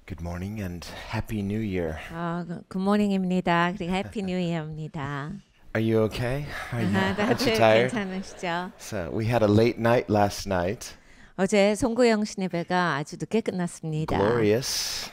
Good morning and Happy New Year. 굿모닝입니다. 그리고 해피 뉴 이어입니다. Are you okay? Aren't you 다들 tired? 괜찮으시죠? So we had a late night last night. 어제 송구영 씨 예배가 아주 늦게 끝났습니다. Glorious.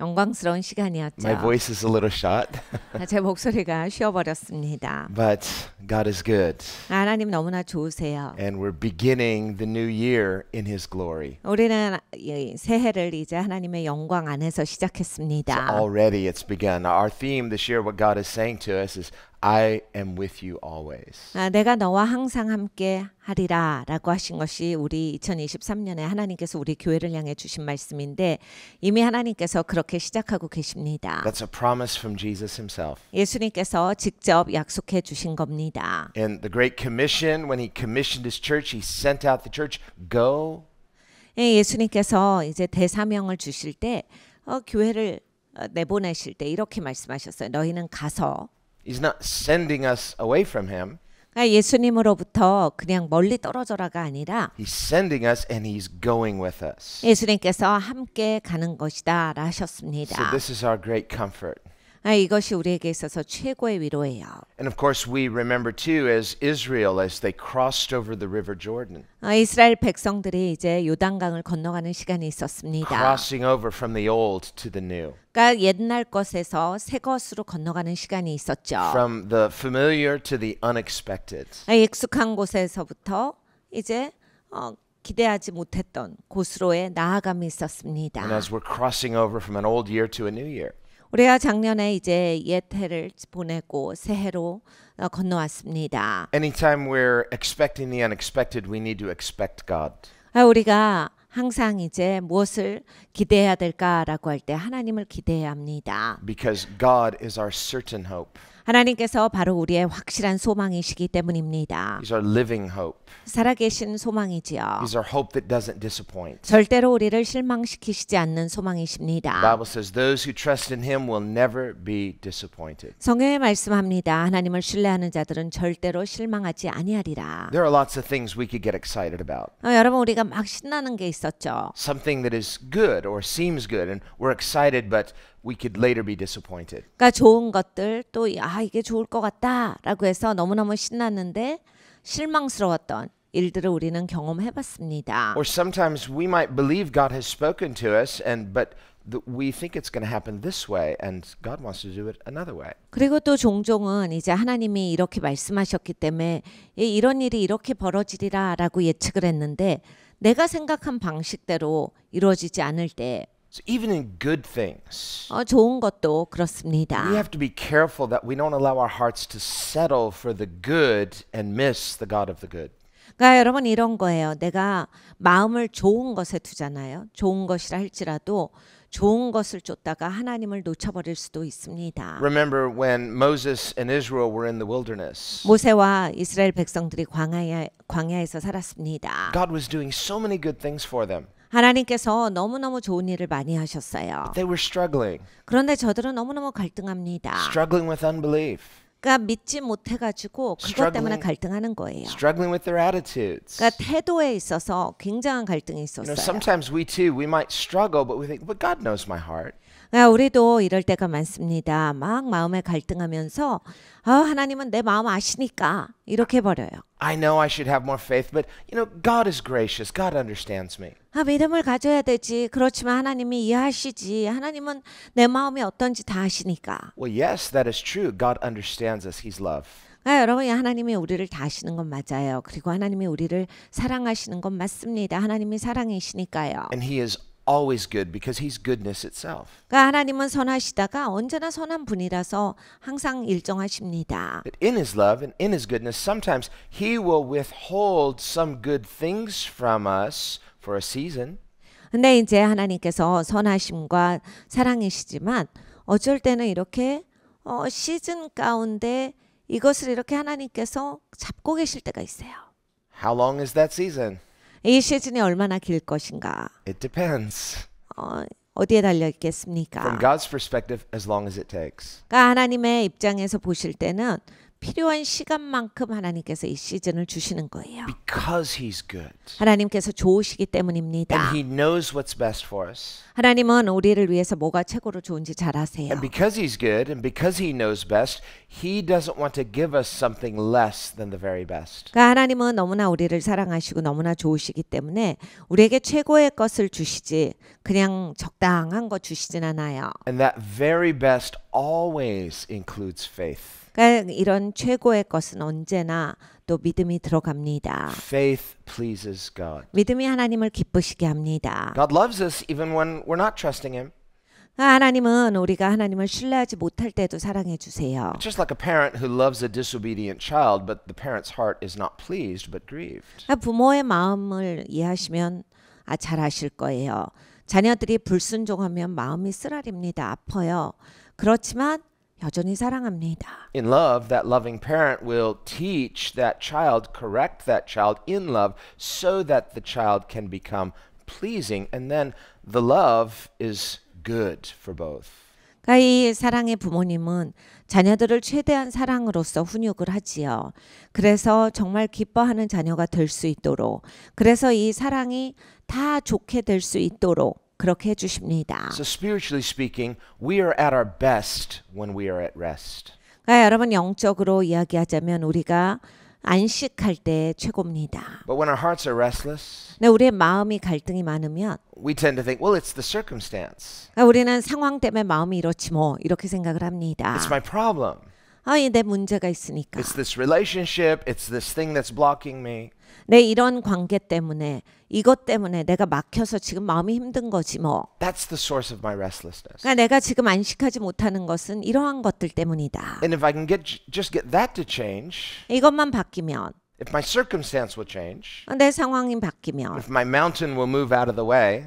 영광스러운 시간이었죠. My voice is a little shot, 제 목소리가 쉬어버렸습니다. but God is good. 하나님 너무나 좋으세요. And we're beginning the new year in His glory. 우리는 이 새해를 이제 하나님의 영광 안에서 So 시작했습니다. already it's begun. Our theme this year, what God is saying to us is, I am with you always. 내가 너와 항상 함께 하리라 라고 하신 것이 우리 2023년에 하나님께서 우리 교회를 향해 주신 말씀인데 이미 하나님께서 그렇게 시작하고 계십니다. That's a promise from Jesus Himself. 예수님께서 직접 약속해 주신 겁니다. In the Great Commission, when He commissioned His church, He sent out the church, go. 예수님께서 이제 대사명을 주실 때 교회를 내보내실 때 이렇게 말씀하셨어요. 너희는 가서 He's not sending us away from Him. 예수님으로부터 그냥 멀리 떨어져라가 아니라 He's sending us and He's going with us. 예수님께서 함께 가는 것이다 라 So 하셨습니다. this is our great comfort. 이것이 우리에게 있어서 최고의 위로예요. And of course we remember too as Israel as they crossed over the river Jordan. 이스라엘 백성들이 이제 요단강을 건너가는 시간이 있었습니다. Crossing over from the old to the new. 그러니까 옛날 것에서 새 것으로 건너가는 시간이 있었죠. From the familiar to the unexpected. 익숙한 곳에서부터 이제 기대하지 못했던 곳으로의 나아감이 있었습니다. And as we're crossing over from an old year to a new year. 우리가 작년에 이제 옛 해를 보내고 새해로 건너왔습니다. Anytime we're expecting the unexpected, we need to expect God. 우리가 항상 이제 무엇을 기대해야 될까라고 할 때 하나님을 기대해야 합니다. Because God is our certain hope. 하나님께서 바로 우리의 확실한 소망이시기 때문입니다. He's our living hope. 살아계신 소망이지요. He's our hope that doesn't disappoint. 절대로 우리를 실망시키시지 않는 The 소망이십니다. Bible says those who trust in Him will never be disappointed. 성경에 말씀합니다. 하나님을 신뢰하는 자들은 절대로 실망하지 아니하리라. There are lots of things we could get excited about. 여러분 우리가 막 신나는 게 있었죠. Something that is good or seems good and we're excited but we could later be disappointed. 그러니까 좋은 것들 또 이게 좋을 것 같다라고 해서 너무너무 신났는데 실망스러웠던 일들을 우리는 경험해봤습니다. Or sometimes we might believe God has spoken to us but we think it's going to happen this way and God wants to do it another way. 그리고 또 종종은 이제 하나님이 이렇게 말씀하셨기 때문에 이런 일이 이렇게 벌어지리라라고 예측을 했는데 내가 생각한 방식대로 이루어지지 않을 때 So even in good things, 좋은 것도 그렇습니다. we have to be careful that we don't allow our hearts to settle for the good and miss the God of the good. 그러니까 여러분 이런 거예요. 내가 마음을 좋은 것에 두잖아요. 좋은 것이라 할지라도 좋은 것을 쫓다가 하나님을 놓쳐버릴 수도 있습니다. Remember when Moses and Israel were in the wilderness. 모세와 이스라엘 백성들이 광야에서 살았습니다. God was doing so many good things for them. 하나님께서 너무너무 좋은 일을 많이 하셨어요. They were struggling. 그런데 저들은 너무너무 갈등합니다. Struggling with unbelief. 그러니까 믿지 못해가지고 그것 때문에 갈등하는 거예요. Struggling with their attitudes. 그러니까 태도에 있어서 굉장한 갈등이 있었어요. Sometimes we too, we might struggle, but we think, but God knows my heart. 그러니까 우리도 이럴 때가 많습니다. 막 마음에 갈등하면서 하나님은 내 마음 아시니까 이렇게 해버려요. I know I should have more faith, but God is gracious. God understands me. 믿음을 가져야 되지. 그렇지만 하나님이 이해하시지. 하나님은 내 마음이 어떤지 다 아시니까. Well, yes, that is true. God understands us. He's love. 여러분 하나님이 우리를 다 아시는 건 맞아요. 그리고 하나님이 우리를 사랑하시는 건 맞습니다. 하나님이 사랑이시니까요. And He is always good because He's goodness itself. 그러니까 하나님은 선하시다가 언제나 선한 분이라서 항상 일정하십니다. But in His love and in His goodness, sometimes He will withhold some good things from us for a season. 근데 이제 하나님께서 선하심과 사랑이시지만 어쩔 때는 이렇게 시즌 가운데 이것을 이렇게 하나님께서 잡고 계실 때가 있어요. How long is that season? 이 시즌이 얼마나 길 것인가? It depends. 어디에 달려 있겠습니까? From God's perspective, as long as it takes. 그러니까 하나님의 입장에서 보실 때는 필요한 시간만큼 하나님께서 이 시즌을 주시는 거예요. Because He's good. 하나님께서 좋으시기 때문입니다. And He knows what's best for us. 하나님은 우리를 위해서 뭐가 최고로 좋은지 잘 아세요. And because He's good and because He knows best, He doesn't want to give us something less than the very best. 그러니까 하나님은 너무나 우리를 사랑하시고 너무나 좋으시기 때문에 우리에게 최고의 것을 주시지 그냥 적당한 거 주시진 않아요. And that very best always includes faith. 그러니까 이런 최고의 것은 언제나 또 믿음이 들어갑니다. Faith pleases God. 믿음이 하나님을 기쁘시게 합니다. God loves us even when we're not trusting Him. 하나님은 우리가 하나님을 신뢰하지 못할 때도 사랑해 주세요. It's just like a parent who loves a disobedient child, but the parent's heart is not pleased but grieved. 부모의 마음을 이해하시면 잘 아실 거예요. 자녀들이 불순종하면 마음이 쓰라립니다. 아파요. 그렇지만 여전히 사랑합니다. In love, that loving parent will teach that child, correct that child in love so that the child can become pleasing, and then the love is good for both. 그러니까 이 사랑의 부모님은 자녀들을 최대한 사랑으로서 훈육을 하지요. 그래서 정말 기뻐하는 자녀가 될 수 있도록, 그래서 이 사랑이 다 좋게 될 수 있도록 그렇게 해주십니다. So spiritually speaking, we are at our best when we are at rest. 그러니까 여러분 영적으로 이야기하자면 우리가 안식할 때 최고입니다. But when our hearts are restless, 근데 우리의 마음이 갈등이 많으면 we tend to think, well, it's the circumstance. 그러니까 우리는 상황 때문에 마음이 이렇지 뭐 이렇게 생각을 합니다. It's my problem. 이 내 문제가 있으니까. It's this relationship. It's this thing that's blocking me. 내 이런 관계 때문에 이것 때문에 내가 막혀서 지금 마음이 힘든 거지 뭐. That's the source of my restlessness. 그러니까 내가 지금 안식하지 못하는 것은 이러한 것들 때문이다. And if I can just get that to change, 이것만 바뀌면, if my circumstance will change, 내 상황이 바뀌면, if my mountain will move out of the way,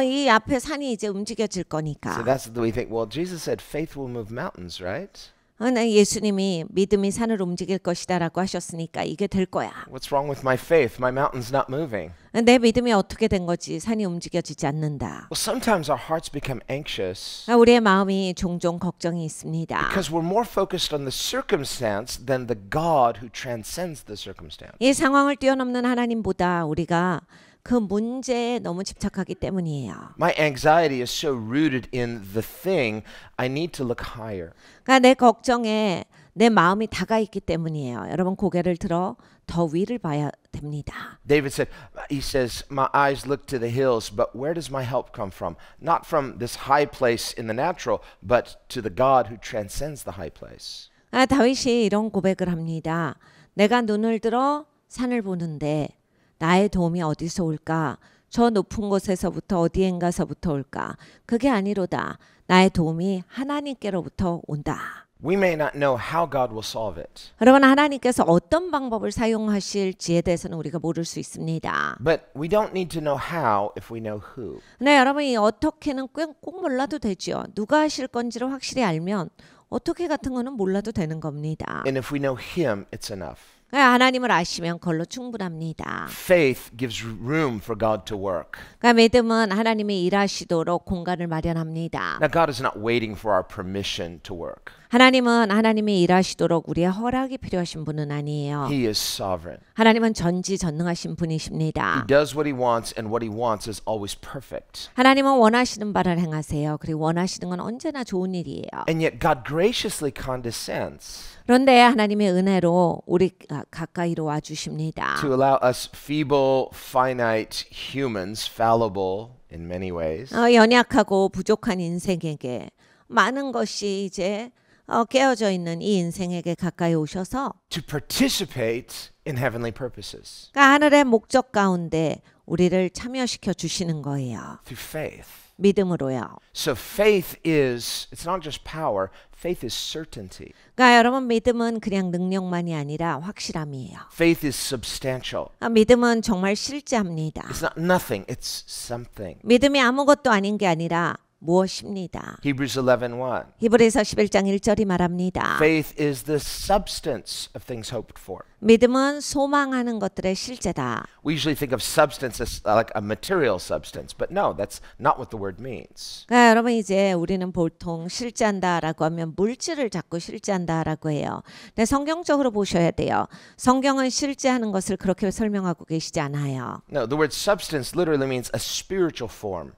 이 앞에 산이 이제 움직여질 so 거니까. that's the we think, well, Jesus said faith will move mountains, right? 예수님이 믿음이 산을 움직일 것이다라고 하셨으니까 이게 될 거야. What's wrong with my faith? My mountain's not moving. 내 믿음이 어떻게 된 거지? 산이 움직여지지 않는다. Well, sometimes our hearts become anxious 우리의 마음이 종종 걱정이 있습니다. because we're more focused on the circumstance than the God who transcends the circumstance. 이 상황을 뛰어넘는 하나님보다 우리가 그 문제에 너무 집착하기 때문이에요. My anxiety is so rooted in the thing, I need to look higher. 그러니까 내 걱정에 내 마음이 다가 있기 때문이에요. 여러분 고개를 들어 더 위를 봐야 됩니다. David said, he says, my eyes look to the hills, but where does my help come from? Not from this high place in the natural, but to the God who transcends the high place. 다윗이 이런 고백을 합니다. 내가 눈을 들어 산을 보는데 나의 도움이 어디서 올까? 저 높은 곳에서부터 어디엔가서부터 올까? 그게 아니로다. 나의 도움이 하나님께로부터 온다. We may not know how God will solve it, 여러분 하나님께서 어떤 방법을 사용하실지에 대해서는 우리가 모를 수 있습니다. but we don't need to know how if we know who. 네, 여러분이 어떻게는 꼭 몰라도 되죠. 누가 하실 건지를 확실히 알면 어떻게 같은 거는 몰라도 되는 겁니다. And if we know Him, it's enough. 하나님을 아시면 그걸로 충분합니다. Faith gives room for God to work. 그러니까 믿음은 하나님이 일하시도록 공간을 마련합니다. Now, God is not waiting for our permission to work. 하나님은 하나님이 일하시도록 우리의 허락이 필요하신 분은 아니에요. He is sovereign. 하나님은 전지전능하신 분이십니다. He does what He wants, and what He wants is always perfect. 하나님은 원하시는 바를 행하세요. 그리고 원하시는 건 언제나 좋은 일이에요. And yet God graciously condescends 그런데 하나님의 은혜로 우리 가까이로 와주십니다. to allow us feeble, finite humans, fallible in many ways, 연약하고 부족한 인생에게 많은 것이 이제 깨어져 있는 이 인생에게 가까이 오셔서 to participate in heavenly purposes 그러니까 하늘의 목적 가운데 우리를 참여시켜 주시는 거예요. through faith. 믿음으로요. So faith is, it's not just power, faith is certainty. 그러니까 여러분 믿음은 그냥 능력만이 아니라 확실함이에요. Faith is substantial. 믿음은 정말 실제합니다. It's not nothing, it's something. 믿음이 아무것도 아닌 게 아니라 무엇입니다. Hebrews 11:1. 히브리서 11장 1절이 말합니다. Faith is the substance of things hoped for. 믿음은 소망하는 것들의 실제다. We usually think of substance as like a material substance, but no, that's not what the word means. 그러니까 여러분 이제 우리는 보통 실제한다라고 하면 물질을 자꾸 실제한다라고 해요. 근데 성경적으로 보셔야 돼요. 성경은 실제하는 것을 그렇게 설명하고 계시지 않아요. No, the word substance literally means a spiritual form.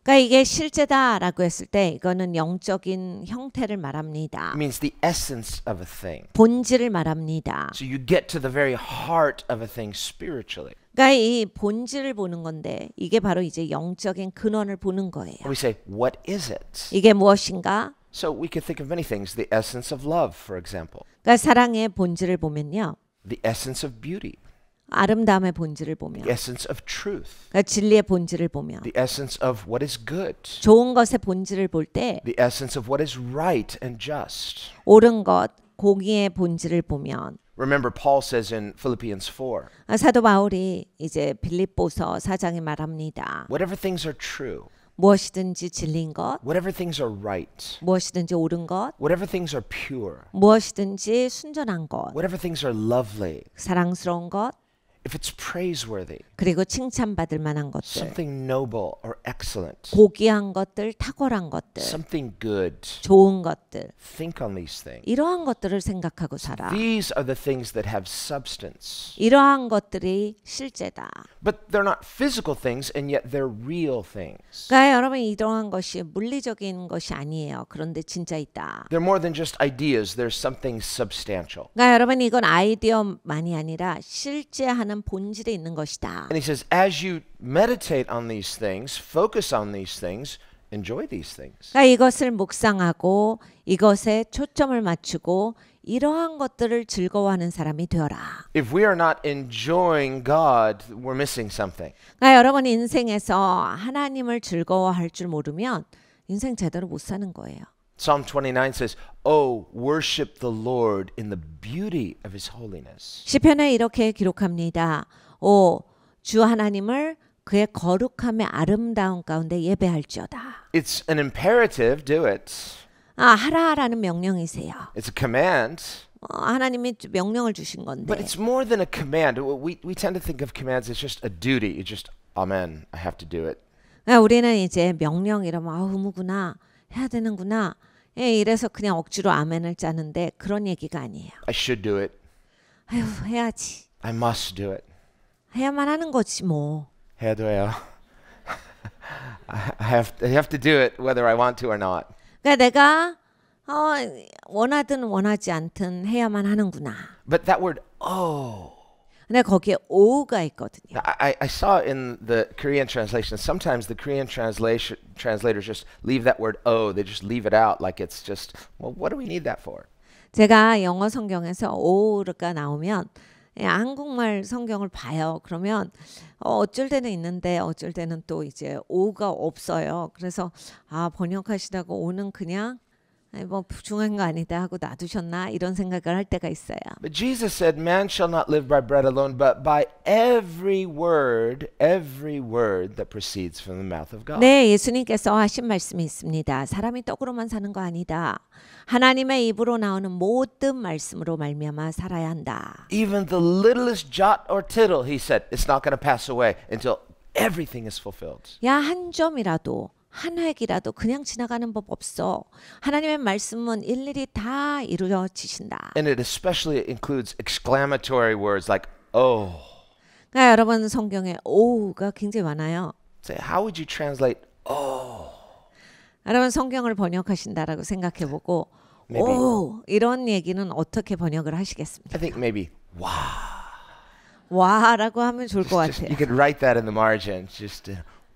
그러니까 이게 실제다라고 했을 때 이거는 영적인 형태를 말합니다. It means the essence of a thing. 본질을 말합니다. So you get to the very heart of a thing spiritually. 그러니까 이 본질을 보는 건데 이게 바로 이제 영적인 근원을 보는 거예요. And we say, what is it? 이게 무엇인가? So we could think of many things. The essence of love, for example. 그러니까 사랑의 본질을 보면요. The essence of beauty. 아름다움의 본질을 보면, The essence of truth. 그러니까 진리의 본질을 보면, The essence of what is good. 좋은 것의 본질을 볼 때 The essence of what is right and just. 옳은 것, 공의의 본질을 보면 Remember, Paul says in Philippians 4, 사도 바울이 이제 빌립보서 4장에 말합니다. whatever things are true, 무엇이든지 진리인 것, whatever things are right, 무엇이든지 옳은 것, whatever things are pure, 무엇이든지 순전한 것, whatever things are lovely, 사랑스러운 것, if it's praiseworthy, 그리고 칭찬받을 만한 것들, something noble or excellent, 고귀한 것들, 탁월한 것들, something good, 좋은 것들, think on these things. 이러한 것들을 생각하고 살아. These are the things that have substance. 이러한 것들이 실제다. But they're not physical things, and yet they're real things. 그러니까 여러분 이러한 것이 물리적인 것이 아니에요. 그런데 진짜 있다. They're more than just ideas. There's something substantial. 그러니까 여러분 이건 아이디어만이 아니라 실제하는 본질이 있는 것이다. And he says, as you meditate on these things, focus on these things, enjoy these things. 그러니까 이것을 묵상하고 이것에 초점을 맞추고 이러한 것들을 즐거워하는 사람이 되어라. If we are not enjoying God, we're missing something. 그러니까 여러분 인생에서 하나님을 즐거워할 줄 모르면 인생 제대로 못 사는 거예요. Psalm 29 says, "Oh, worship the Lord in the beauty of his holiness." 시편에 이렇게 기록합니다. 오, 주 하나님을 그의 거룩함의 아름다운 가운데 예배할지어다. It's an imperative, do it. 하라라는 명령이세요. It's a command. 하나님이 명령을 주신 건데. But it's more than a command. We tend to think of commands as just a duty. It's just, amen, I have to do it. 우리는 이제 명령이라면 의무구나, 해야 되는구나. 이래서 그냥 억지로 아멘을 짜는데 그런 얘기가 아니에요. I should do it. 아유, 해야지. I must do it. 해야만 하는 거지 뭐. 해야 돼요. I have to do it whether I want to or not. 그러니까 내가 원하든 원하지 않든 해야만 하는구나. But that word, oh. 근데 거기에 오가 있거든요. I saw in the Korean translation, sometimes the Korean translators just leave that word oh, they just leave it out like it's just, well, what do we need that for? 제가 영어 성경에서 오가 나오면 한국말 성경을 봐요. 그러면 어쩔 때는 있는데 어쩔 때는 또 이제 오가 없어요. 그래서 번역하시다가 오는 그냥 뭐 중요한 거 아니다 하고 놔두셨나 이런 생각을 할 때가 있어요. But Jesus said, man shall not live by bread alone, but by every word that proceeds from the mouth of God. 네, 예수님께서 하신 말씀이 있습니다. 사람이 떡으로만 사는 거 아니다. 하나님의 입으로 나오는 모든 말씀으로 말미암아 살아야 한다. Even the littlest jot or tittle, he said, it's not going to pass away until everything is fulfilled. 야, 한 점이라도 한 획이라도 그냥 지나가는 법 없어. 하나님의 말씀은 일일이 다 이루어지신다. And it especially includes exclamatory words like, oh. 그러니까 여러분 성경에 오가 굉장히 많아요. Say, how would you translate, oh? 여러분 성경을 번역하신다라고 생각해보고 Maybe. 오 이런 얘기는 어떻게 번역을 하시겠습니까? I think maybe, wow. 와라고 하면 좋을 것 Just, 같아요. you could write that in the margin. Just,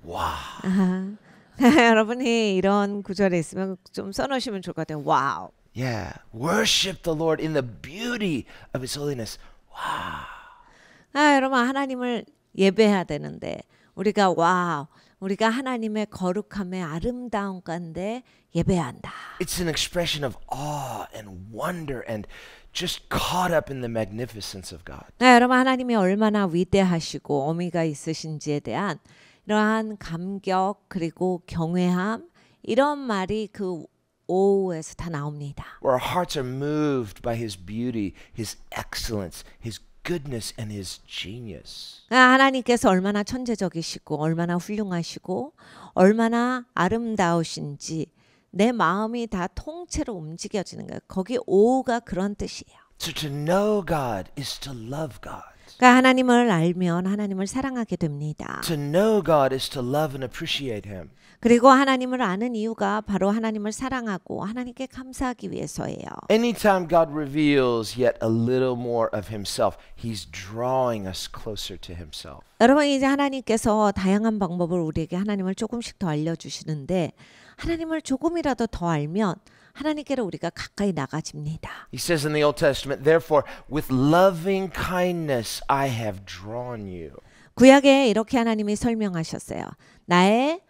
wow. 여러분이 이런 구절에 있으면 좀 써놓으시면 좋을 것 같아요. 와우. Yeah. Worship the Lord in the beauty of his holiness. Wow. 여러분 하나님을 예배해야 되는데 우리가 하나님의 거룩함의 아름다운 가운데 예배해야 한다. It's an expression of awe and wonder and just caught up in the magnificence of God. 여러분 하나님이 얼마나 위대하시고 어미가 있으신지에 대한 이러한 감격 그리고 경외함 이런 말이 그 오에서 다 나옵니다. Where our hearts are moved by His beauty, His excellence, His goodness, and His genius. 하나님께서 얼마나 천재적이시고 얼마나 훌륭하시고 얼마나 아름다우신지 내 마음이 다 통째로 움직여지는 거예요. 거기 오가 그런 뜻이에요. So to know God is to love God. 그러니까 하나님을 알면 하나님을 사랑하게 됩니다. To know God is to love and appreciate Him. 그리고 하나님을 아는 이유가 바로 하나님을 사랑하고 하나님께 감사하기 위해서예요. Anytime God reveals yet a little more of Himself, He's drawing us closer to Himself. 여러분 이제 하나님께서 다양한 방법을 우리에게 하나님을 조금씩 더 알려주시는데 하나님을 조금이라도 더 알면 하나님께로 우리가 가까이 나가집니다. He says in the Old Testament, therefore, with loving kindness I have drawn you. 구약에 이렇게 하나님이 설명하셨어요. 나의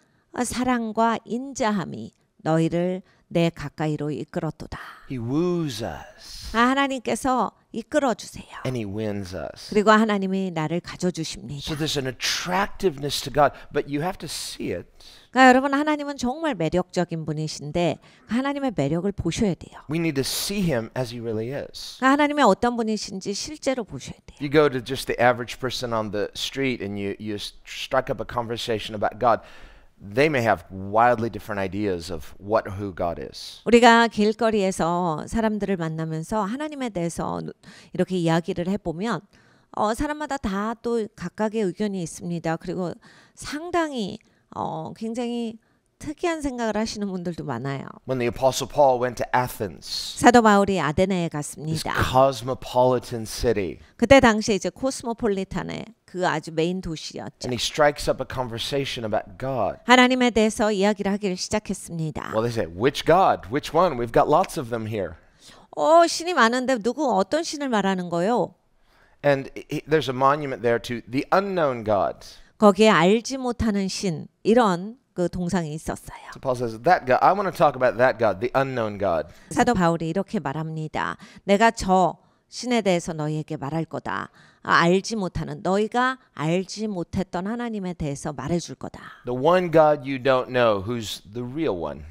사랑과 인자함이 너희를 내 가까이로 이끌었도다. He woos us 하나님께서 이끌어 주세요. and He wins us. 그리고 하나님이 나를 가져주십니다. So there's an attractiveness to God, but you have to see it. 그러니까 여러분 하나님은 정말 매력적인 분이신데 하나님의 매력을 보셔야 돼요. We need to see Him as He really is. 그러니까 하나님이 어떤 분이신지 실제로 보셔야 돼요. You go to just the average person on the street and you strike up a conversation about God. They may have wildly different ideas of who God is. 우리가 길거리에서 사람들을 만나면서 하나님에 대해서 이렇게 이야기를 해보면 사람마다 다 또 각각의 의견이 있습니다. 그리고 상당히 굉장히 특이한 생각을 하시는 분들도 많아요. When the Apostle Paul went to Athens, 사도 바울이 아데네에 this 갔습니다. cosmopolitan city, 그때 당시에 이제 코스모폴리탄의 그 아주 메인 도시였죠. and he strikes up a conversation about God. 하나님에 대해서 이야기를 하기를 시작했습니다. Well, they say, which God? Which one? We've got lots of them here. 신이 많은데 누구 어떤 신을 말하는 거요? And there's a monument there to the unknown God. 거기에 알지 못하는 신 이런 그 동상이 있었어요. So Paul says, that God, I want to talk about that God, the unknown God. 사도 바울이 이렇게 말합니다. 내가 저 신에 대해서 너희에게 말할 거다. 알지 못하는 너희가 알지 못했던 하나님에 대해서 말해줄 거다. The one God you don't know, who's the real one.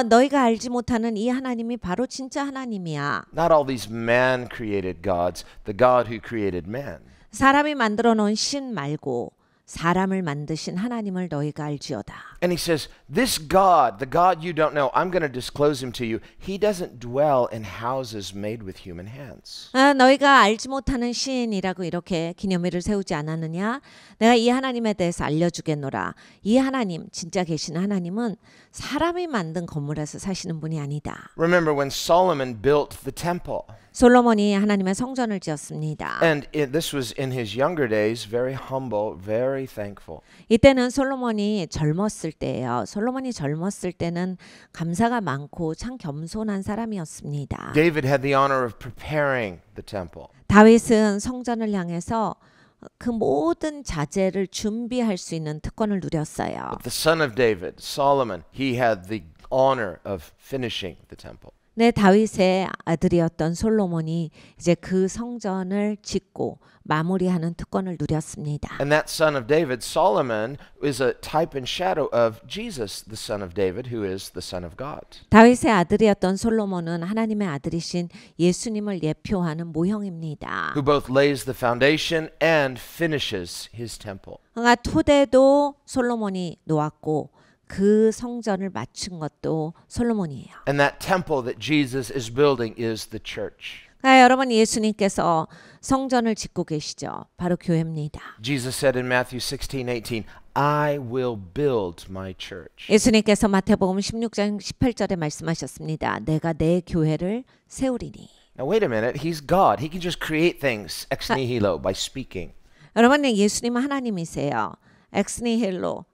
너희가 알지 못하는 이 하나님이 바로 진짜 하나님이야. Not all these man-created gods, the God who created man. 사람이 만들어 놓은 신 말고 사람을 만드신 하나님을 너희가 알지어다. And he says, this God, the God you don't know, I'm going to disclose him to you. He doesn't dwell in houses made with human hands. 너희가 알지 못하는 신이라고 이렇게 기념일을 세우지 않았느냐? 내가 이 하나님에 대해서 알려주겠노라. 이 하나님, 진짜 계신 하나님은 사람이 만든 건물에서 사시는 분이 아니다. Remember when Solomon built the temple. 솔로몬이 하나님의 성전을 지었습니다. And this was in his younger days, very humble, very thankful. 이때는 솔로몬이 젊었을 때예요. 솔로몬이 젊었을 때는 감사가 많고 참 겸손한 사람이었습니다. David had the honor of preparing the temple. 다윗은 성전을 향해서 그 모든 자재를 준비할 수 있는 특권을 누렸어요. But the son of David, Solomon, he had the honor of finishing the temple. 네, 다윗의 아들이었던 솔로몬이 이제 그 성전을 짓고 마무리하는 특권을 누렸습니다. And that son of David, Solomon, is a type and shadow of Jesus, the son of David, who is the son of God. 다윗의 아들이었던 솔로몬은 하나님의 아들이신 예수님을 예표하는 모형입니다. Who both lays the foundation and finishes his temple. 그러니까 토대도 솔로몬이 놓았고 그 성전을 마친 것도 솔로몬이에요. And that temple that Jesus is building is the church. 그러니까 여러분 예수님께서 성전을 짓고 계시죠. 바로 교회입니다. Jesus said in Matthew 16:18, I will build my church. 예수님께서 마태복음 16장 18절에 말씀하셨습니다. 내가 내 교회를 세우리니. Now wait a minute, he's God. He can just create things ex nihilo by speaking. 여러분 예수님은 하나님이세요. 엑스니힐로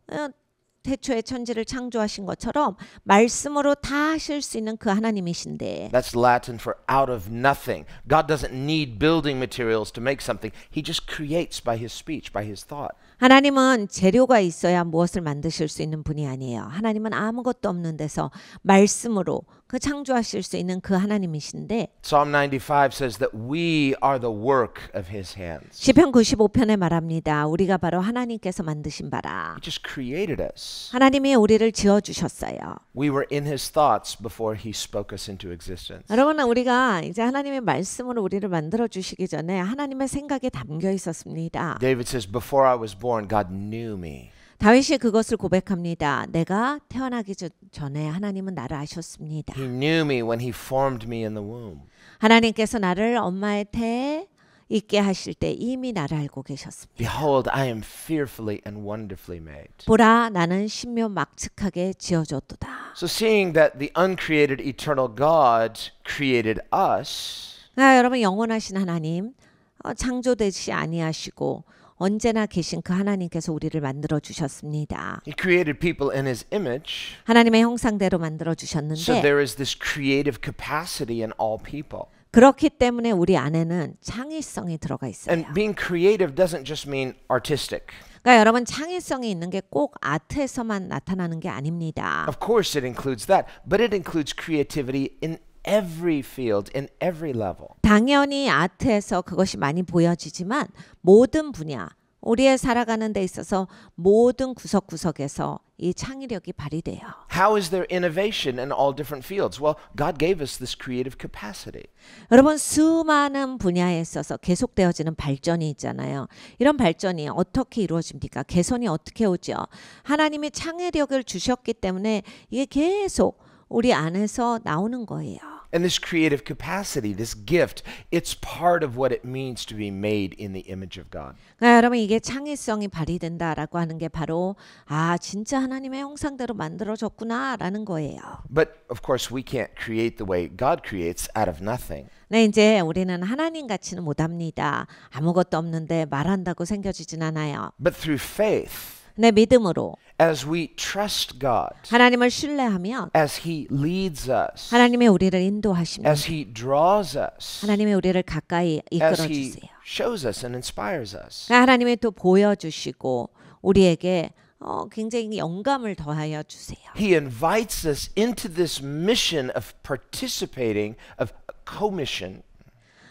태초에 천지를 창조하신 것처럼 말씀으로 다 하실 수 있는 그 하나님이신데 That's Latin for out of nothing. God doesn't need building materials to make something. He just creates by his speech, by his thought. 하나님은 재료가 있어야 무엇을 만드실 수 있는 분이 아니에요. 하나님은 아무것도 없는 데서 말씀으로 그 창조하실 수 있는 그 하나님이신데 Psalm 95 says that we are the work of his hands. 시편 95편에 말합니다. 우리가 바로 하나님께서 만드신 바라. He just created us. 하나님이 우리를 지어주셨어요. We were in his thoughts before he spoke us into existence. 여러분 우리가 이제 하나님의 말씀으로 우리를 만들어 주시기 전에 하나님의 생각에 담겨 있었습니다. David says, before I was born, God knew me. 다윗이 그것을 고백합니다. 내가 태어나기 전에 하나님은 나를 아셨습니다. He knew me when he formed me in the womb. 하나님께서 나를 엄마의 태에 있게 하실 때 이미 나를 알고 계셨습니다. Behold, I am fearfully and wonderfully made. 보라 나는 신묘막측하게 지어졌도다. So seeing that the uncreated eternal God created us, 여러분 영원하신 하나님 창조되지 아니하시고 언제나 계신 그 하나님께서 우리를 만들어 주셨습니다. he created people in his image. 하나님의 형상대로 만들어 So 주셨는데 there is this creative capacity in all people. 그렇기 때문에 우리 안에는 창의성이 들어가 있어요. And being creative doesn't just mean artistic. 그러니까 여러분 창의성이 있는 게 꼭 아트에서만 나타나는 게 아닙니다. Of course it includes that, but it includes creativity in every field, in every level. 당연히 아트에서 그것이 많이 보여지지만 모든 분야, 우리의 살아가는 데 있어서 모든 구석구석에서 이 창의력이 발휘돼요. How is there innovation in all different fields? Well, God gave us this creative capacity. 여러분 수많은 분야에 있어서 계속되어지는 발전이 있잖아요. 이런 발전이 어떻게 이루어집니까? 개선이 어떻게 오죠? 하나님이 창의력을 주셨기 때문에 이게 계속 우리 안에서 나오는 거예요. And this creative capacity, this gift, it's part of what it means to be made in the image of God. 그러니까 여러분 이게 창의성이 발휘된다라고 하는 게 바로 진짜 하나님의 형상대로 만들어졌구나라는 거예요. But of course, we can't create the way God creates out of nothing. 네, 이제 우리는 하나님 같이는 못합니다. 아무것도 없는데 말한다고 생겨지진 않아요. But through faith, 네, 믿음으로 as we trust God, 하나님을 신뢰하면 as he leads us, 하나님이 우리를 인도하십니다. as he draws us, 하나님이 우리를 가까이 이끌어 as he 주세요. shows us and inspires us. 하나님이 또 보여주시고 우리에게 굉장히 영감을 더하여 주세요. He invites us into this mission of participating, of commission.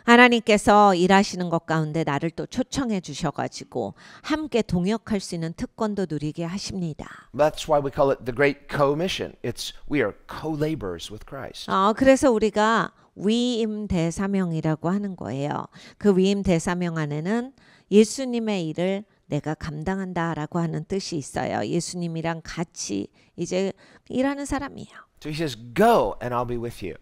하나님께서 일하시는 것 가운데 나를 또 초청해 주셔가지고 함께 동역할 수 있는 특권도 누리게 하십니다. That's why we call it the Great Commission. It's we are co-laborers with Christ. 그래서 우리가 위임 대사명이라고 하는 거예요. 그 위임 대사명 안에는 예수님의 일을 내가 감당한다라고 하는 뜻이 있어요. 예수님이랑 같이 이제 일하는 사람이에요. So he says, "Go, and I'll be with you."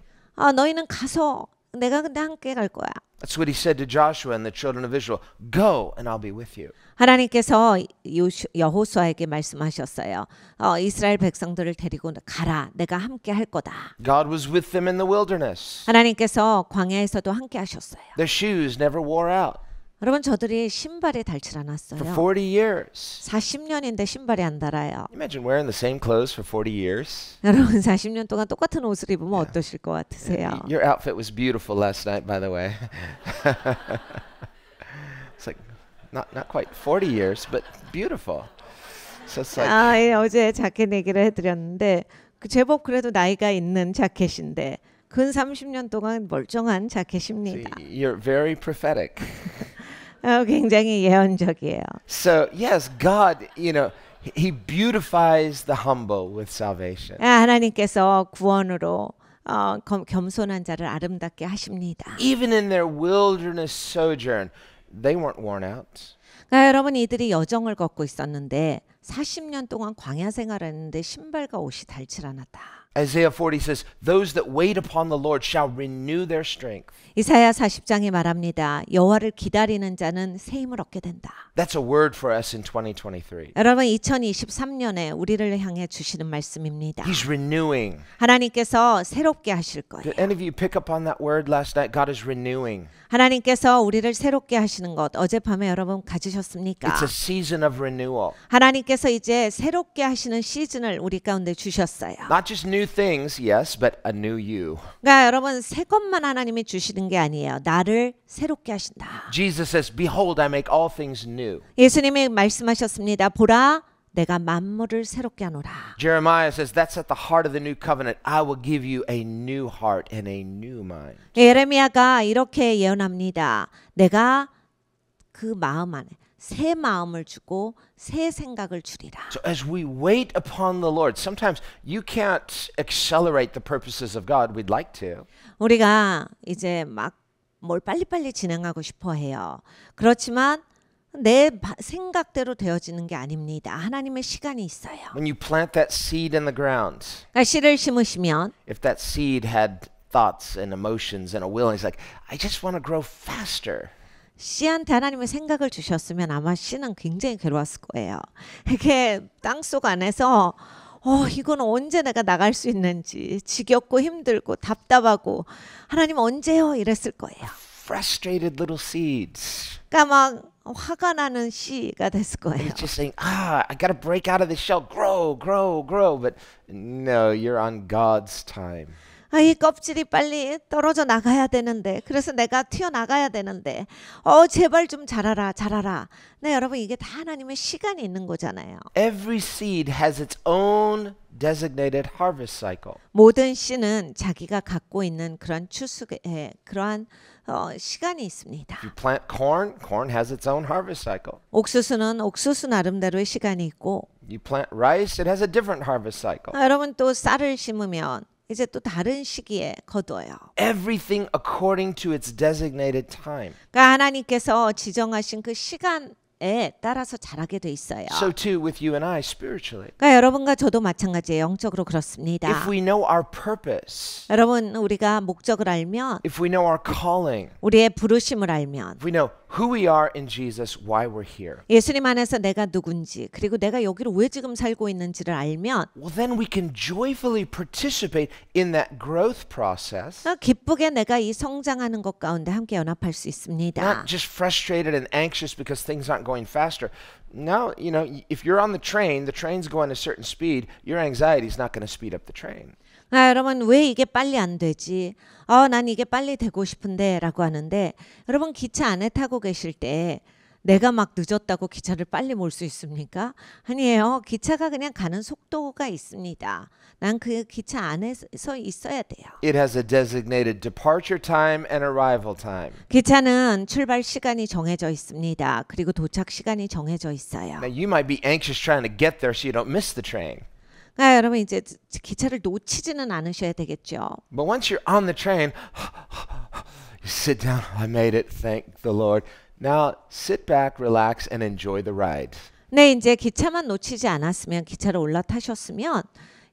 너희는 가서 내가 근데 함께 갈 거야. That's what he said to Joshua and the children of Israel. Go, and I'll be with you. 하나님께서 여호수아에게 말씀하셨어요. 이스라엘 백성들을 데리고 가라. 내가 함께 할 거다. God was with them in the wilderness. 하나님께서 광야에서도 함께 하셨어요. Their shoes never wore out. 여러분 저들이 신발이 닳질 않았어요. For 40 years. 40년인데 신발이 안 닳아요. Imagine wearing the same clothes for 40 years. 여러분 40년 동안 똑같은 옷을 입으면 어떠실 것 같으세요? Your outfit was beautiful last night, by the way. It's like not quite 40 years, but beautiful. So it's like 예, 어제 자켓 얘기를 해드렸는데 제법 그래도 나이가 있는 자켓인데 근 30년 동안 멀쩡한 자켓입니다. you're very prophetic. 굉장히 예언적이에요. So yes, God, He beautifies the humble with salvation. 하나님께서 구원으로 겸손한 자를 아름답게 하십니다. Even in their wilderness sojourn, they weren't worn out. 그러니까 여러분 이들이 여정을 걷고 있었는데 40년 동안 광야 생활했는데 신발과 옷이 닳질 않았다. Isaiah 40 says, "Those that wait upon the Lord shall renew their strength." 이사야 40장에 말합니다. 여호와를 기다리는 자는 새 힘을 얻게 된다. That's a word for us in 2023. 여러분 2023년에 우리를 향해 주시는 말씀입니다. He's renewing. 하나님께서 새롭게 하실 거예요. Did any of you pick up on that word last night? God is renewing. 하나님께서 우리를 새롭게 하시는 것 어젯밤에 여러분 가지셨습니까? It's a season of renewal. 하나님께서 이제 새롭게 하시는 시즌을 우리 가운데 주셨어요. Not just new things, yes, but a new you. 그러니까 여러분 새 것만 하나님이 주시는 게 아니에요. 나를 새롭게 하신다. Jesus says, behold, I make all things new. 예수님이 말씀하셨습니다. 보라, 내가 만물을 새롭게 하노라. Jeremiah says, that's at the heart of the new covenant. I will give you a new heart and a new mind. 예레미야가 이렇게 예언합니다. 내가 그 마음 안에 새 마음을 주고 새 생각을 주리라. So as we wait upon the Lord, sometimes you can't accelerate the purposes of God. We'd like to. 우리가 이제 막 뭘 빨리빨리 진행하고 싶어 해요. 그렇지만 내 생각대로 되어지는 게 아닙니다. 하나님의 시간이 있어요. When you plant that seed in the ground, 그러니까 씨를 심으시면 if that seed had thoughts and emotions and a will, and he's like, I just want to grow faster. 씨한테 하나님의 생각을 주셨으면 아마 씨는 굉장히 괴로웠을 거예요. 이렇게 땅속 안에서 이건 언제 내가 나갈 수 있는지 지겹고 힘들고 답답하고 하나님 언제요? 이랬을 거예요. Frustrated little seeds. 그러니까 막 화가 나는 씨가 됐을 거예요. It's just saying, I got to break out of this shell, grow, grow, grow. But no, you're on God's time. 이 껍질이 빨리 떨어져 나가야 되는데 그래서 내가 튀어나가야 되는데 제발 좀 자라라 자라라. 네 여러분 이게 다 하나님의 시간이 있는 거잖아요. Every seed has its own designated harvest cycle. 모든 씨는 자기가 갖고 있는 그런 추수의 그러한 시간이 있습니다. If you plant corn, corn has its own harvest cycle. 옥수수는 옥수수 나름대로의 시간이 있고 You plant rice, it has a different harvest cycle. 여러분 또 쌀을 심으면 이제 또 다른 시기에 거둬요. Everything according to its designated time. 그러니까 하나님께서 지정하신 그 시간에 따라서 자라게 돼 있어요. So too with you and I spiritually. 그러니까 여러분과 저도 마찬가지예요. 영적으로 그렇습니다. If we know our purpose, 여러분 우리가 목적을 알면 if we know our calling, 우리의 부르심을 알면 if we know who we are in Jesus, why we're here, 예수님 안에서 내가 누군지 그리고 내가 여기를 왜 지금 살고 있는지를 알면 well then we can joyfully participate in that growth process. 기쁘게 내가 이 성장하는 것 가운데 함께 연합할 수 있습니다. Not just frustrated and anxious because things aren't going faster. Now, you know, if you're on the train's going a certain speed, your anxiety is not going to speed up the train. 여러분 왜 이게 빨리 안 되지? 난 이게 빨리 되고 싶은데 라고 하는데 여러분 기차 안에 타고 계실 때 내가 막 늦었다고 기차를 빨리 몰 수 있습니까? 아니에요. 기차가 그냥 가는 속도가 있습니다. 난 그 기차 안에서 있어야 돼요. It has a designated departure time and arrival time. 기차는 출발 시간이 정해져 있습니다. 그리고 도착 시간이 정해져 있어요. Now, you might be anxious trying to get there so you don't miss the train. 여러분 이제 기차를 놓치지는 않으셔야 되겠죠. But once you're on the train, you sit down. I made it. Thank the Lord. Now sit back, relax, and enjoy the ride. 네, 이제 기차만 놓치지 않았으면 기차를 올라타셨으면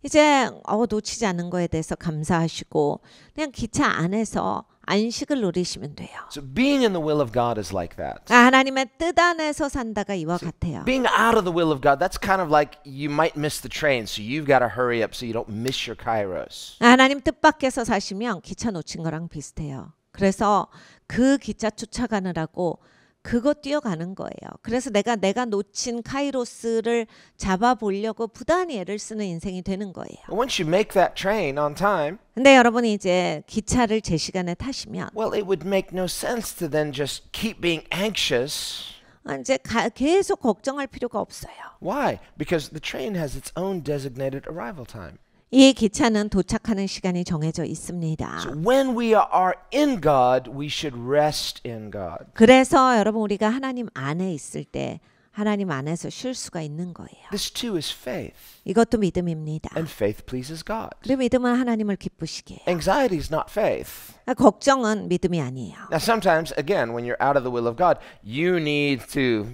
이제 놓치지 않은 거에 대해서 감사하시고 그냥 기차 안에서 안식을 누리시면 돼요. So being in the will of God is like that. 하나님의 뜻 안에서 산다가 이와 같아요. Being out of the will of God, that's kind of like you might miss the train, so you've got to hurry up so you don't miss your kairos. 하나님 뜻 밖에서 사시면 기차 놓친 거랑 비슷해요. 그래서 그 기차 쫓아가느라고 그거 뛰어가는 거예요. 그래서 내가 놓친 카이로스를 잡아보려고 부단히 애를 쓰는 인생이 되는 거예요. But once you make that train on time, 근데 여러분이 이제 기차를 제 시간에 타시면 well, it would make no sense to then just keep being anxious. 이제 계속 걱정할 필요가 없어요. Why? Because the train has its own designated arrival time. 이 기차는 도착하는 시간이 정해져 있습니다. So when we are in God, we should rest in God. 그래서 여러분 우리가 하나님 안에 있을 때 하나님 안에서 쉴 수가 있는 거예요. This too is faith. 이것도 믿음입니다. And faith pleases God. 그리고 믿음은 하나님을 기쁘시게 해요. Anxiety is not faith. 걱정은 믿음이 아니에요. Now sometimes, again, when you're out of the will of God, you need to,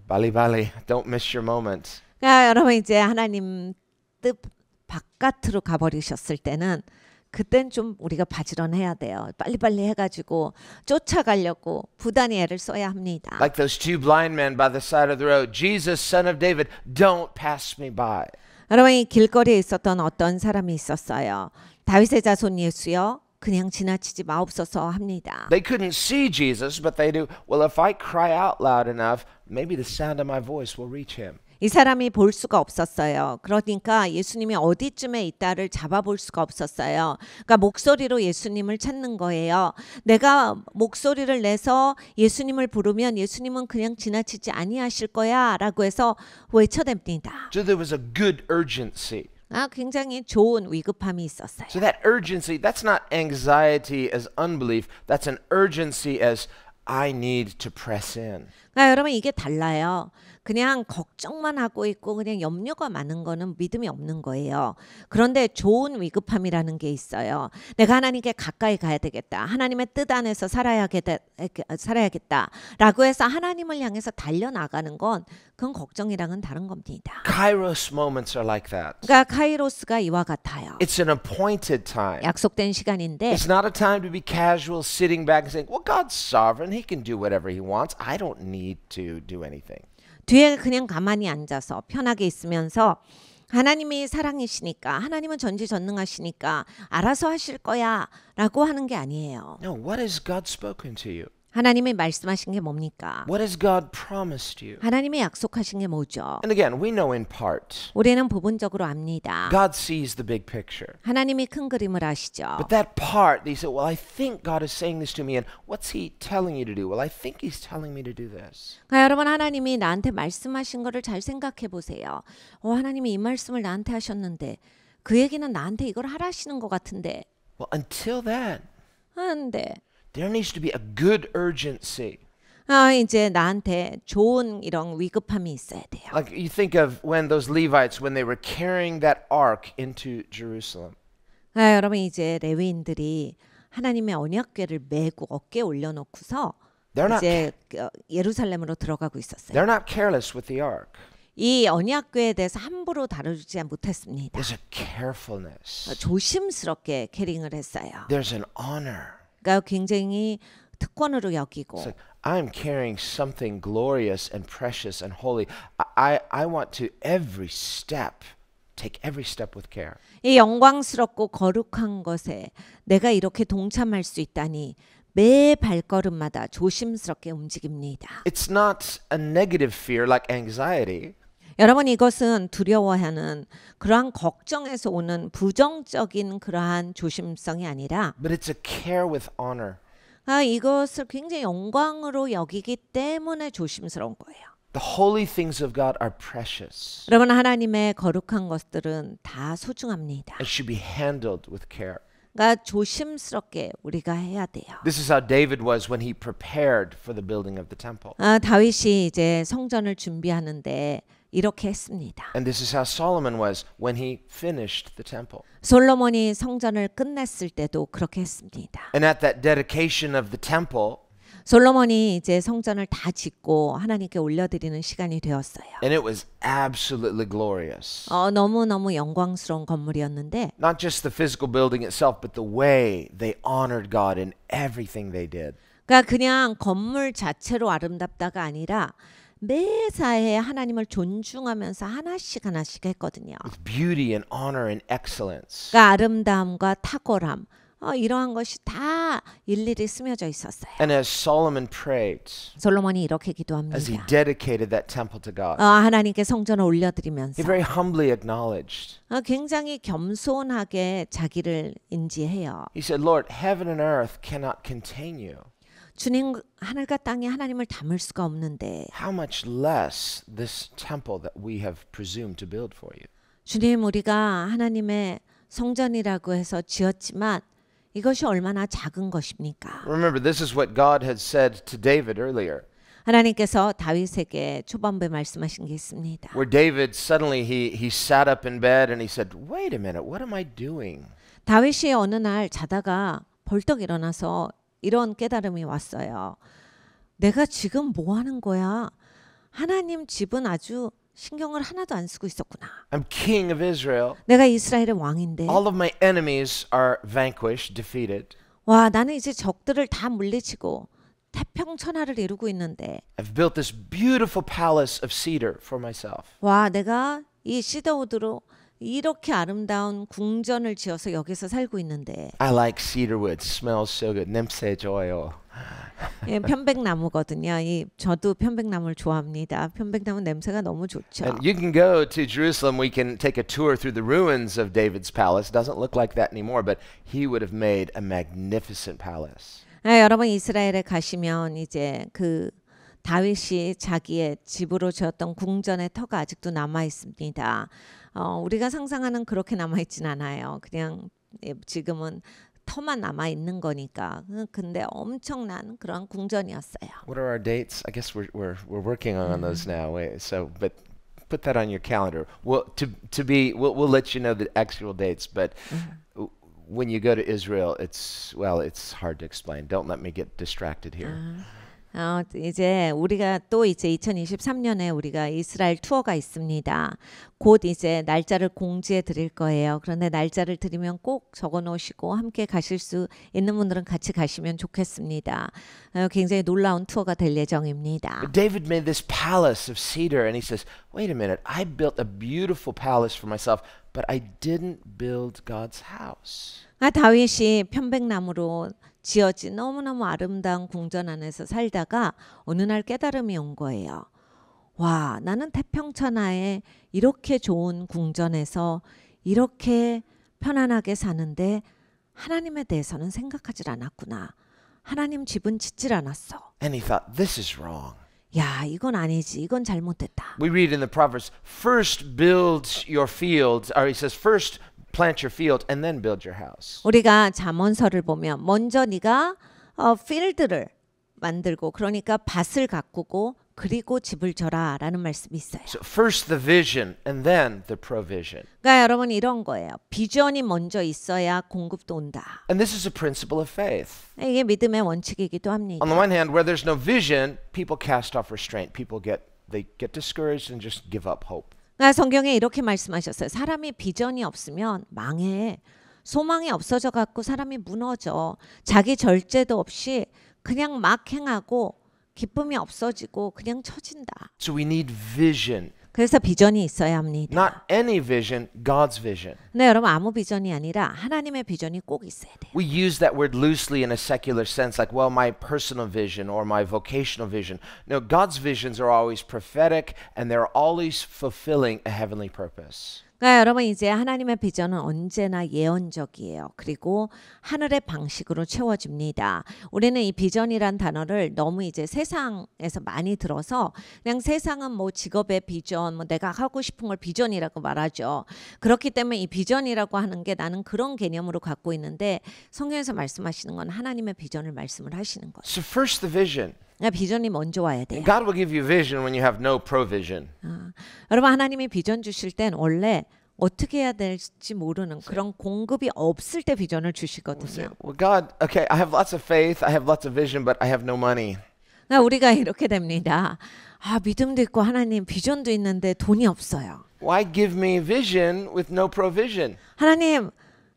bali, don't miss your moment. 그러니까 여러분 이제 하나님 뜻 바깥으로 가버리셨을 때는 그땐 좀 우리가 바지런해야 돼요. 빨리빨리 해가지고 쫓아가려고 부단히 애를 써야 합니다. Like those two blind men by the side of the road. Jesus, son of David, don't pass me by. 여러분 이 길거리에 있었던 어떤 사람이 있었어요. 다윗의 자손 예수여 그냥 지나치지 마옵소서 합니다. They couldn't see Jesus, but they do. Well, if I cry out loud enough, maybe the sound of my voice will reach him. 이 사람이 볼 수가 없었어요. 그러니까 예수님이 어디쯤에 있다를 잡아볼 수가 없었어요. 그러니까 목소리로 예수님을 찾는 거예요. 내가 목소리를 내서 예수님을 부르면 예수님은 그냥 지나치지 아니하실 거야 라고 해서 외쳐댑니다. So there was a good urgency. 굉장히 좋은 위급함이 있었어요. So that urgency, that's not anxiety as unbelief. That's an urgency as I need to press in. 그러니까 여러분 이게 달라요. 그냥 걱정만 하고 있고 그냥 염려가 많은 거는 믿음이 없는 거예요. 그런데 좋은 위급함이라는 게 있어요. 내가 하나님께 가까이 가야 되겠다. 하나님의 뜻 안에서 살아야겠다. 라고 해서 하나님을 향해서 달려나가는 건 그건 걱정이랑은 다른 겁니다. Kairos moments are like that. 그러니까 카이로스가 이와 같아요. It's an appointed time. 약속된 시간인데 It's not a time to be casual, sitting back and saying, well, God's sovereign. He can do whatever he wants. I don't need to do anything. 뒤에 그냥 가만히 앉아서 편하게 있으면서 하나님이 사랑이시니까 하나님은 전지전능하시니까 알아서 하실 거야 라고 하는 게 아니에요. No, what has God spoken to you? 하나님이 말씀하신 게 뭡니까? What has God promised you? 하나님이 약속하신 게 뭐죠? And again, we know in part. 우리는 부분적으로 압니다. God sees the big picture. 하나님이 큰 그림을 아시죠. But that part, they say, well, I think God is saying this to me, and what's he telling you to do? Well, I think he's telling me to do this. 그러니까 여러분 하나님이 나한테 말씀하신 거를 잘 생각해 보세요. 하나님이 이 말씀을 나한테 하셨는데 그 얘기는 나한테 이걸 하라시는 것 같은데. Well, until then, 근데 there needs to be a good urgency. 이제 나한테 좋은 이런 위급함이 있어야 돼요. Like you think of when those Levites, when they were carrying that ark into Jerusalem. 여러분 이제 레위인들이 하나님의 언약궤를 메고 어깨에 올려놓고서 이제 예루살렘으로 들어가고 있었어요. They're not careless with the ark. 이 언약궤에 대해서 함부로 다루지 못했습니다. There's a carefulness. 조심스럽게 캐링을 했어요. There's an honor. 그러니까 굉장히 특권으로 여기고. It's like, I'm carrying something glorious and precious and holy. I want to take every step with care. 이 영광스럽고 거룩한 것에 내가 이렇게 동참할 수 있다니 매 발걸음마다 조심스럽게 움직입니다. It's not a negative fear like anxiety. 여러분 이것은 두려워하는 그러한 걱정에서 오는 부정적인 그러한 조심성이 아니라 But it's a care with honor. 이것을 굉장히 영광으로 여기기 때문에 조심스러운 거예요. The holy things of God are precious 여러분 하나님의 거룩한 것들은 다 소중합니다. and should be handled with care. 그러니까 조심스럽게 우리가 해야 돼요. This is how David was when he prepared for the building of the temple. 다윗이 이제 성전을 준비하는데 이렇게 했습니다. And this is how Solomon was when he finished the temple. 솔로몬이 성전을 끝냈을 때도 그렇게 했습니다. And at that dedication of the temple, 솔로몬이 이제 성전을 다 짓고 하나님께 올려드리는 시간이 되었어요. and it was absolutely glorious. 너무너무 영광스러운 건물이었는데 Not just the physical building itself, but the way they honored God in everything they did. 그러니까 그냥 건물 자체로 아름답다가 아니라 매사에 하나님을 존중하면서 하나씩 했거든요. With beauty and honor and excellence. 그러니까 아름다움과 탁월함 이러한 것이 다 일일이 스며져 있었어요. And as Solomon prayed, 솔로몬이 이렇게 as he 기도합니다. dedicated that temple to God, 하나님께 성전을 올려드리면서 he very humbly acknowledged. 굉장히 겸손하게 자기를 인지해요. He said, Lord, heaven and earth cannot contain you. 주님 하늘과 땅에 하나님을 담을 수가 없는데 How much less this temple that we have presumed to build for you. 주님 우리가 하나님의 성전이라고 해서 지었지만 이것이 얼마나 작은 것입니까? Remember, this is what God had said to David earlier. 하나님께서 다윗에게 초반부에 말씀하신 게 있습니다. Where David suddenly he sat up in bed and he said, "Wait a minute, what am I doing?" 다윗이 어느 날 자다가 벌떡 일어나서 이런 깨달음이 왔어요. 내가 지금 뭐 하는 거야? 하나님 집은 아주 신경을 하나도 안 쓰고 있었구나. I'm king of Israel. 내가 이스라엘의 왕인데. All of my enemies are vanquished, defeated. 와, 나는 이제 적들을 다 물리치고 태평천하를 이루고 있는데. I've built this beautiful palace of cedar for myself. 와, 내가 이 시더우드로 이렇게 아름다운 궁전을 지어서 여기서 살고 있는데. I like cedar wood. Smells so good. 냄새 좋아요. 예, 편백나무거든요. 저도 편백나무를 좋아합니다. 편백나무 냄새가 너무 좋죠. And you can go to Jerusalem. We can take a tour through the ruins of David's palace. Doesn't look like that anymore, but he would have made a magnificent palace. 예, 여러분 이스라엘에 가시면 이제 그 다윗이 자기의 집으로 지었던 궁전의 터가 아직도 남아 있습니다. 우리가 상상하는 그렇게 남아 있진 않아요. 그냥 지금은 터만 남아 있는 거니까. 근데 엄청난 그런 궁전이었어요. What are our dates? I guess we're working on those now. So, but put that on your calendar. We'll let you know the actual dates. But when you go to Israel, it's hard to explain. Don't let me get distracted here. 이제 우리가 또 이제 2023년에 우리가 이스라엘 투어가 있습니다. 곧 이제 날짜를 공지해 드릴 거예요. 그런데 날짜를 드리면 꼭 적어 놓으시고 함께 가실 수 있는 분들은 같이 가시면 좋겠습니다. 굉장히 놀라운 투어가 될 예정입니다. But David made this palace of cedar and he says, "Wait a minute. I built a beautiful palace for myself, but I didn't build God's house." 다윗이 편백나무로 지어진 너무너무 아름다운 궁전 안에서 살다가 어느 날 깨달음이 온 거예요. 와, 나는 태평천하에 이렇게 좋은 궁전에서 이렇게 편안하게 사는데 하나님에 대해서는 생각하질 않았구나. 하나님 집은 짓질 않았어. And he thought, this is wrong. 야, 이건 아니지. 이건 잘못됐다. We read in the Proverbs, first build your fields, or he says, first plant your field and then build your house. 우리가 잠언서를 보면 먼저 네가 필드를 만들고 그러니까 밭을 가꾸고 그리고 집을 져라라는 말씀이 있어요. So first the vision and then the provision. 그러니까 여러분 이런 거예요. 비전이 먼저 있어야 공급도 온다. And this is a principle of faith. 이게 믿음의 원칙이기도 합니다. On the one hand, where there's no vision, people cast off restraint. People get discouraged and just give up hope. 그러니까 성경에 이렇게 말씀하셨어요. 사람이 비전이 없으면 망해. 소망이 없어져 갖고 사람이 무너져. 자기 절제도 없이 그냥 막 행하고 기쁨이 없어지고 그냥 처진다. So we need vision. 그래서 비전이 있어야 합니다. Not any vision, God's vision. 네, 여러분 아무 비전이 아니라 하나님의 비전이 꼭 있어야 돼요. We use that word loosely in a secular sense, like, well, my personal vision or my vocational vision. No, God's visions are always prophetic and they're always fulfilling a heavenly purpose. 그러니까 여러분 이제 하나님의 비전은 언제나 예언적이에요. 그리고 하늘의 방식으로 채워집니다. 우리는 이 비전이란 단어를 너무 이제 세상에서 많이 들어서 그냥 세상은 뭐 직업의 비전, 뭐 내가 하고 싶은 걸 비전이라고 말하죠. 그렇기 때문에 이 비전이라고 하는 게 나는 그런 개념으로 갖고 있는데 성경에서 말씀하시는 건 하나님의 비전을 말씀을 하시는 거예요. So first the vision. 그러니까 비전이 먼저 와야 돼요. God will give you vision when you have no provision. 여러분 하나님이 비전 주실 땐 원래 어떻게 해야 될지 모르는 그런 공급이 없을 때 비전을 주시거든요. Well, God, okay, I have lots of faith, I have lots of vision, but I have no money. 그러니까 우리가 이렇게 됩니다. 믿음도 있고 하나님 비전도 있는데 돈이 없어요. Why give me vision with no provision? 하나님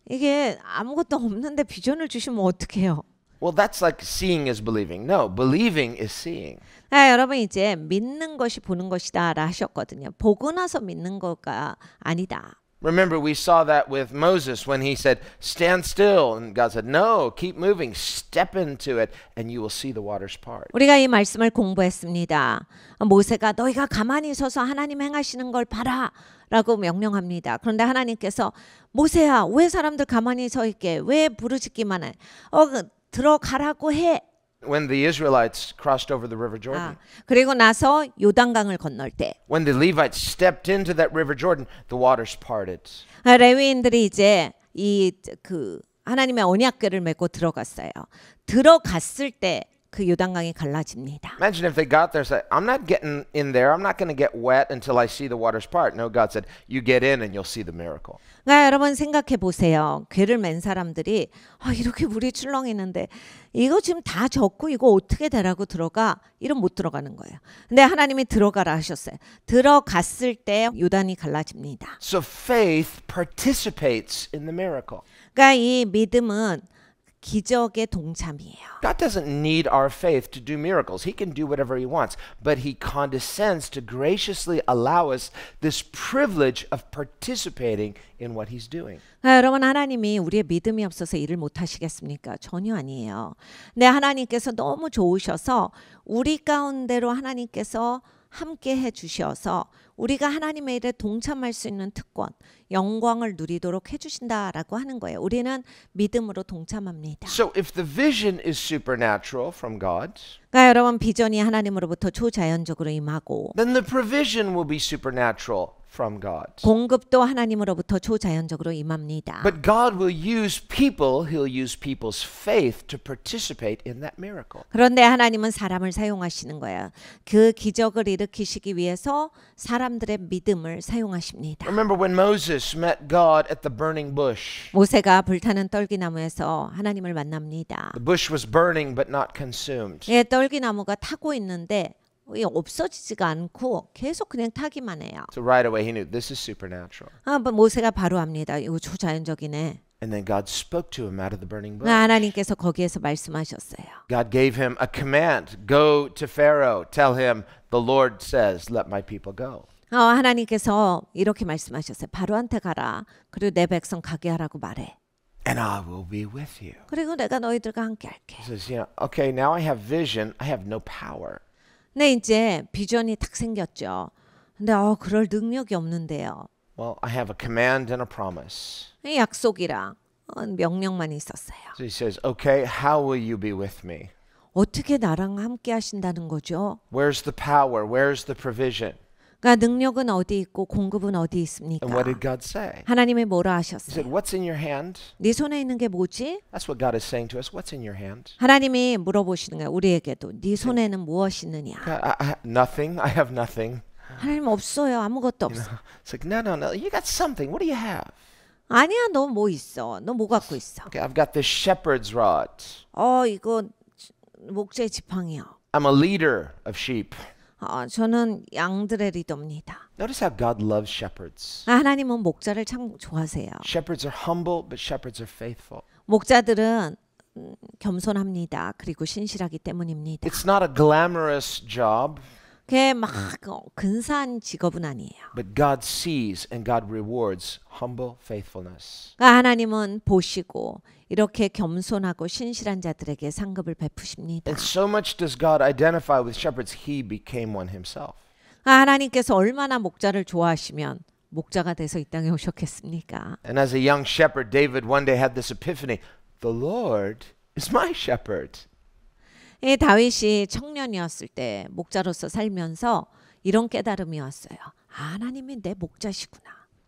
이게 아무것도 없는데 비전을 주시면 어떡해요? Well, that's like seeing is believing. No, believing is seeing. 여러분 이제 믿는 것이 보는 것이다라 하셨거든요. 보고 나서 믿는 거가 아니다. Remember, we saw that with Moses when he said, stand still. And God said, no, keep moving. Step into it and you will see the waters part. 우리가 이 말씀을 공부했습니다. 모세가 너희가 가만히 서서 하나님 행하시는 걸 봐라 라고 명령합니다. 그런데 하나님께서 모세야 왜 사람들 가만히 서 있게 왜 부르짖기만 해? 들어가라고 해. When the Israelites crossed over the river Jordan. 그리고 나서 요단강을 건널 때. When the Levites stepped into that river Jordan, the waters parted. 레위인들이 이제 그 하나님의 언약궤를 메고 들어갔어요. 들어갔을 때 그 요단강이 갈라집니다. Imagine if they got there and said, I'm not getting in there. I'm not going to get wet until I see the waters part. No, God said, you get in and you'll see the miracle. 그러니까 여러분 생각해 보세요. 궤를 맨 사람들이 이렇게 물이 출렁이는데 이거 지금 다 젖고 이거 어떻게 되라고 들어가? 이런 못 들어가는 거예요. 근데 하나님이 들어가라 하셨어요. 들어갔을 때 요단이 갈라집니다. So faith participates in the miracle. 그러니까 이 믿음은 기적의 동참이에요. God doesn't need our faith to do miracles. He can do whatever he wants, but he condescends to graciously allow us this privilege of participating in what he's doing. 여러분 하나님이 우리의 믿음이 없어서 일을 못 하시겠습니까? 전혀 아니에요. 근데 하나님께서 너무 좋으셔서 우리 가운데로 하나님께서 함께 해 주셔서 우리가 하나님의 일에 동참할 수 있는 특권, 영광을 누리도록 해 주신다라고 하는 거예요. 우리는 믿음으로 동참합니다. So if the vision is supernatural from God, 그러니까 여러분 비전이 하나님으로부터 초자연적으로 임하고 then the provision will be supernatural from God. 공급도 하나님으로부터 초자연적으로 임합니다. But God will use people, he'll use people's faith to participate in that miracle. 그런데 하나님은 사람을 사용하시는 거예요. 그 기적을 일으키시기 위해서 사람들의 믿음을 사용하십니다. Remember when Moses met God at the burning bush? 모세가 불타는 떨기나무에서 하나님을 만납니다. The bush was burning but not consumed. 예, 떨기나무가 타고 있는데 없어지지가 않고 계속 그냥 타기만 해요. So right away he knew this is supernatural. 모세가 바로 압니다. 이거 초자연적이네. And then God spoke to him out of the burning bush. 하나님께서 거기에서 말씀하셨어요. God gave him a command. Go to Pharaoh. Tell him the Lord says, let my people go. 하나님께서 이렇게 말씀하셨어요. 바로한테 가라. 그리고 내 백성 가게 하라고 말해. And I will be with you. 그리고 내가 너희들과 함께 할게. He says, okay, now I have vision. I have no power. 근데 이제 비전이 딱 생겼죠. 근데 그럴 능력이 없는데요. Well, I have a command and a promise. 약속이랑 명령만 있었어요. So he says, okay, how will you be with me? 어떻게 나랑 함께 하신다는 거죠? Where's the power? Where's the provision? 그러니까 능력은 어디 있고 공급은 어디 있습니까? And what did God say? 하나님이 뭐라 He said, 하셨어요? what's in your hand? 네 손에 있는 게 뭐지? That's what God is saying to us. What's in your hand? 하나님이 물어보시는 거예요. 우리에게도 네 손에는 무엇이 있느냐? God, nothing. I have nothing. 하나님 없어요. 아무것도 없어. It's like, no. You got something. What do you have? 아니야, 너 뭐 있어? 너 뭐 갖고 있어? Okay, I've got this shepherd's rod. 이거 목재의 지팡이요. I'm a leader of sheep. 저는 양들의 리더입니다. Notice how God loves shepherds. 하나님은 목자를 참 좋아하세요. Shepherds are humble, but shepherds are faithful. 목자들은 겸손합니다. 그리고 신실하기 때문입니다. It's not a glamorous job, 그게 막 근사한 직업은 아니에요. but God sees and God rewards humble faithfulness. 그러니까 하나님은 보시고 이렇게 겸손하고 신실한 자들에게 상급을 베푸십니다. And so much does God identify with shepherds, he became one himself. 하나님께서 얼마나 목자를 좋아하시면 목자가 돼서 이 땅에 오셨겠습니까? And as a young shepherd, David one day had this epiphany. The Lord is my shepherd. 다윗이 청년이었을 때 목자로서 살면서 이런 깨달음이 왔어요. 하나님이 내 목자시구나.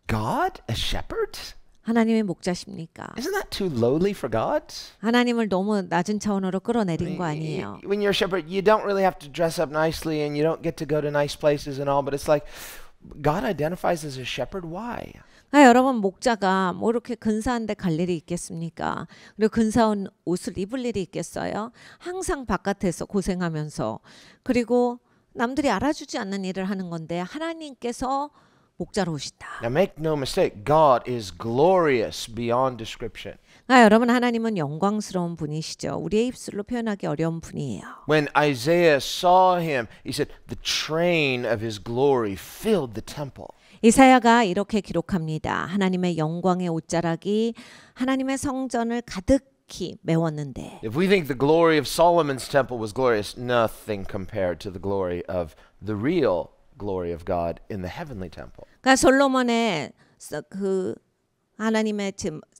God, a shepherd? 하나님의 목자십니까? Isn't that too lowly for God? 하나님을 너무 낮은 차원으로 끌어내린 거 아니에요. When you're a shepherd, you don't really have to dress up nicely and you don't get to go to nice places and all, but it's like God identifies as a shepherd. Why? 여러분 목자가 뭐 이렇게 근사한 데 갈 일이 있겠습니까? 그리고 근사한 옷을 입을 일이 있겠어요? 항상 바깥에서 고생하면서 그리고 남들이 알아주지 않는 일을 하는 건데 하나님께서 목자로 오시다. Now make no mistake, God is glorious beyond description. 여러분 하나님은 영광스러운 분이시죠. 우리의 입술로 표현하기 어려운 분이에요. When Isaiah saw him, he said, the train of his glory filled the temple. 이사야가 이렇게 기록합니다. 하나님의 영광의 옷자락이 하나님의 성전을 가득히 메웠는데 If we think the glory of Solomon's temple was glorious, nothing compared to the glory of the real glory of God in the heavenly temple. 그러니까 솔로몬의 그 하나님의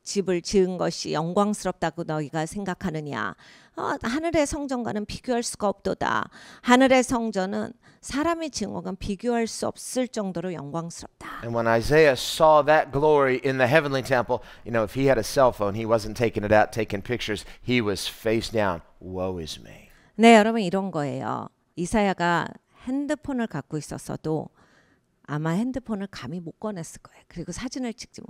집을 지은 것이 영광스럽다고 너희가 생각하느냐? 하늘의 성전과는 비교할 수가 없도다. 하늘의 성전은 사람이 지은 것과 비교할 수 없을 정도로 영광스럽다. And when Isaiah saw that glory in the heavenly temple, if he had a cell phone, he wasn't taking it out, taking pictures. He was face down. Woe is me. 네, 여러분 이런 거예요. 이사야가 핸드폰을 갖고 있었어도 아마 핸드폰을 감히 못 꺼냈을 거예요. 그리고 사진을 찍지 못.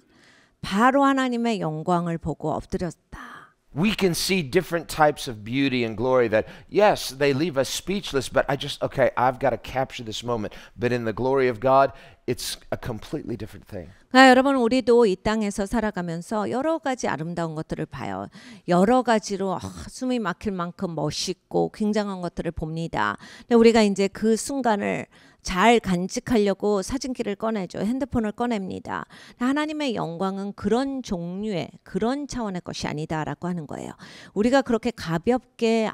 바로 하나님의 영광을 보고 엎드렸다. We can see different types of beauty and glory that, yes, they leave us speechless, but okay, I've got to capture this moment. But in the glory of God, it's a completely different thing. 여러분 우리도 이 땅에서 살아가면서 여러 가지 아름다운 것들을 봐요. 여러 가지로 숨이 막힐 만큼 멋있고 굉장한 것들을 봅니다. 근데 우리가 이제 그 순간을 잘 간직하려고 사진기를 꺼내죠. 핸드폰을 꺼냅니다. 하나님의 영광은 그런 종류의 그런 차원의 것이 아니다라고 하는 거예요. 우리가 그렇게 가볍게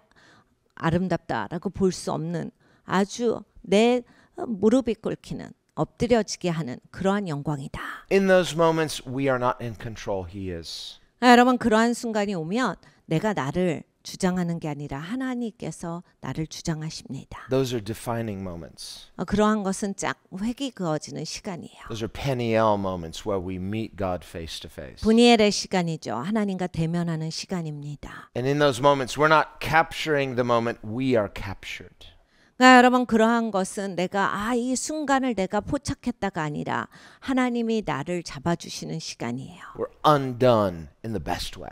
아름답다라고 볼 수 없는 아주 내 무릎이 꿇히는 엎드려지게 하는 그러한 영광이다. In those moments, we are not in control. He is. 여러분 그러한 순간이 오면 내가 나를 주장하는 게 아니라 하나님께서 나를 주장하십니다. Those are defining moments. 그러한 것은 쫙 획이 그어지는 시간이에요. Those are Peniel moments where we meet God face to face. 분이엘의 시간이죠. 하나님과 대면하는 시간입니다. And in those moments, we're not capturing the moment, we are captured. 여러분 그러한 것은 내가 이 순간을 내가 포착했다가 아니라 하나님이 나를 잡아주시는 시간이에요. We're undone in the best way.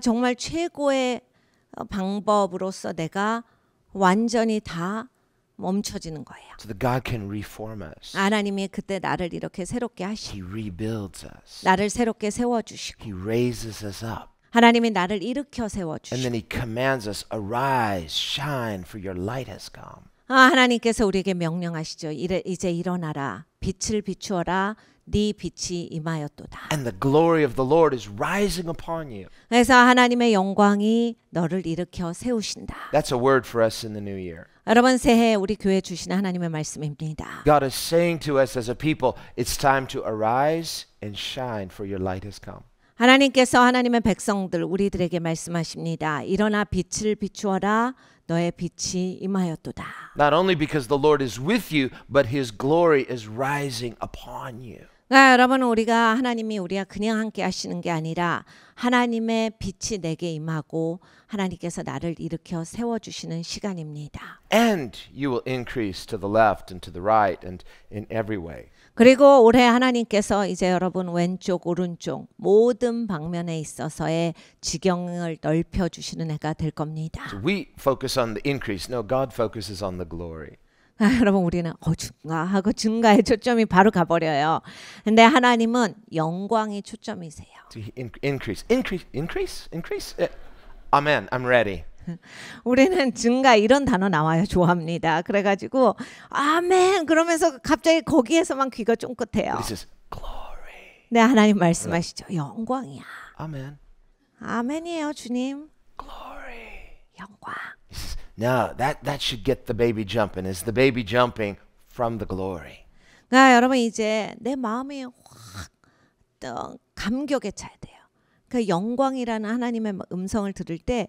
정말 최고의 방법으로서 내가 완전히 다 멈춰지는 거예요. So that God can reform us. 하나님이 그때 나를 이렇게 새롭게 하시고 He rebuilds us. 나를 새롭게 세워주시고 He raises us up. 하나님이 나를 일으켜 And 세워주시고 then He commands us, arise, shine, for your light has come. 하나님께서 우리에게 명령하시죠. 이제 일어나라. 빛을 비추어라. 네 빛이 임하였도다. And the glory of the Lord is rising upon you. 그래서 하나님의 영광이 너를 일으켜 세우신다. That's a word for us in the new year. 여러분 새해 우리 교회 주시는 하나님의 말씀입니다. God is saying to us as a people, it's time to arise and shine, for your light has come. 하나님께서 하나님의 백성들 우리들에게 말씀하십니다. 일어나 빛을 비추어라. 너의 빛이 임하였도다. Not only because the Lord is with you, but His glory is rising upon you. 여러분 우리가 하나님이 우리가 그냥 함께 하시는 게 아니라 하나님의 빛이 내게 임하고 하나님께서 나를 일으켜 세워주시는 시간입니다. And you will increase to the left and to the right and in every way. 그리고 올해 하나님께서 이제 여러분 왼쪽 오른쪽 모든 방면에 있어서의 지경을 넓혀주시는 해가 될 겁니다. So we focus on the increase. No, God focuses on the glory. 여러분 우리는 증가하고 증가의 초점이 바로 가버려요. 근데 하나님은 영광이 초점이세요. To increase. Amen. I'm ready. 우리는 증가 이런 단어 나와요. 좋아합니다. 그래가지고 아멘 그러면서 갑자기 거기에서만 귀가 쫑긋해요. This is glory. 네 하나님 말씀하시죠. 영광이야. Amen. 아멘이에요 주님. Glory. 영광. Now that should get the baby jumping. Is the baby jumping from the glory? 여러분 이제 내 마음이 확 감격에 차야 돼요. 그 영광이라는 하나님의 음성을 들을 때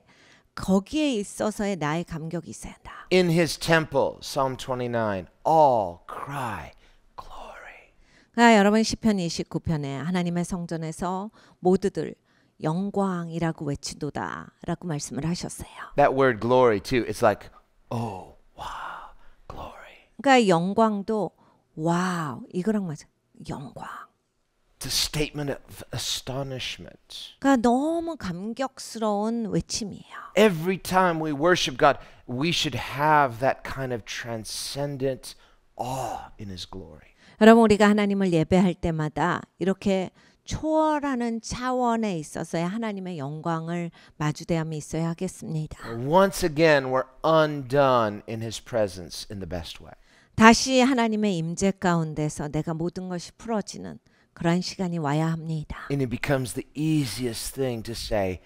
거기에 있어서의 나의 감격이 있어야 한다. In His temple, Psalm 29, all cry glory. 여러분 시편 29편에 하나님의 성전에서 모두들 영광이라고 외치도다라고 말씀을 하셨어요. That word glory too, it's like, oh, wow, glory. 그러니까 영광도 와우 이거랑 맞아. 영광. It's a statement of astonishment. 그러니까 너무 감격스러운 외침이에요. Every time we worship God, we should have that kind of transcendent awe in His glory. 여러분 우리가 하나님을 예배할 때마다 이렇게 초월하는 차원에 있어서의 하나님의 영광을 마주대함이 있어야 하겠습니다. Once again, we're undone in His presence in the best way. 다시 하나님의 임재 가운데서 내가 모든 것이 풀어지는 그런 시간이 와야 합니다. And it becomes the easiest thing to say,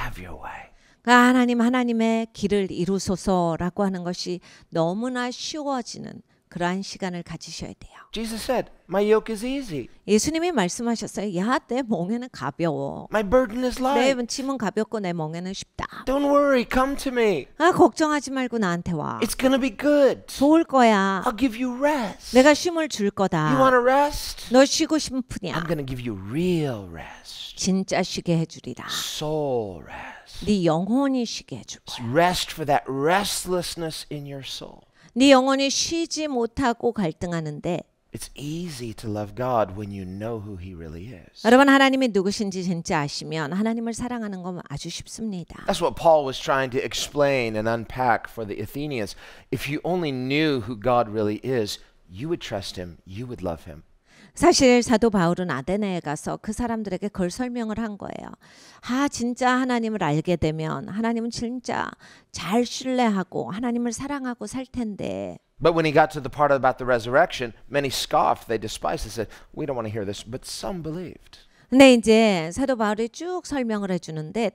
have your way. 그러니까 하나님의 길을 이루소서라고 하는 것이 너무나 쉬워지는 그러한 시간을 가지셔야 돼요. Jesus said, my yoke is easy. 예수님이 말씀하셨어요. 야, 내 멍에는 가벼워. My burden is 내 light. 짐은 가볍고 내 멍에는 쉽다. Don't worry, come to me. 걱정하지 말고 나한테 와. It's gonna be good. 좋을 거야. I'll give you rest. 내가 쉼을 줄 You 거다. want to rest? 너 쉬고 싶으냐? I'm gonna give you real rest. 진짜 쉬게 해주리라. Soul rest. 네 영혼이 쉬게 해줄 거야. Rest for that restlessness in your soul. 네 영혼이 쉬지 못하고 갈등하는데 It's easy to love God when you know who He really is. 여러분 하나님이 누구신지 진짜 아시면 하나님을 사랑하는 건 아주 쉽습니다. That's what Paul was trying to explain and unpack for the Athenians. If you only knew who God really is, you would trust Him, you would love Him. 사실 사도 바울은 아테네에 가서 그 사람들에게 그걸 설명을 한 거예요. 진짜 하나님을 알게 되면 하나님은 진짜 잘 신뢰하고 하나님을 사랑하고 살 텐데. But when he got to the part about the resurrection, many scoffed, they despised, they said, we don't want to hear this, but some believed. 근데 이제 사도 바울이 쭉 설명을 해주는데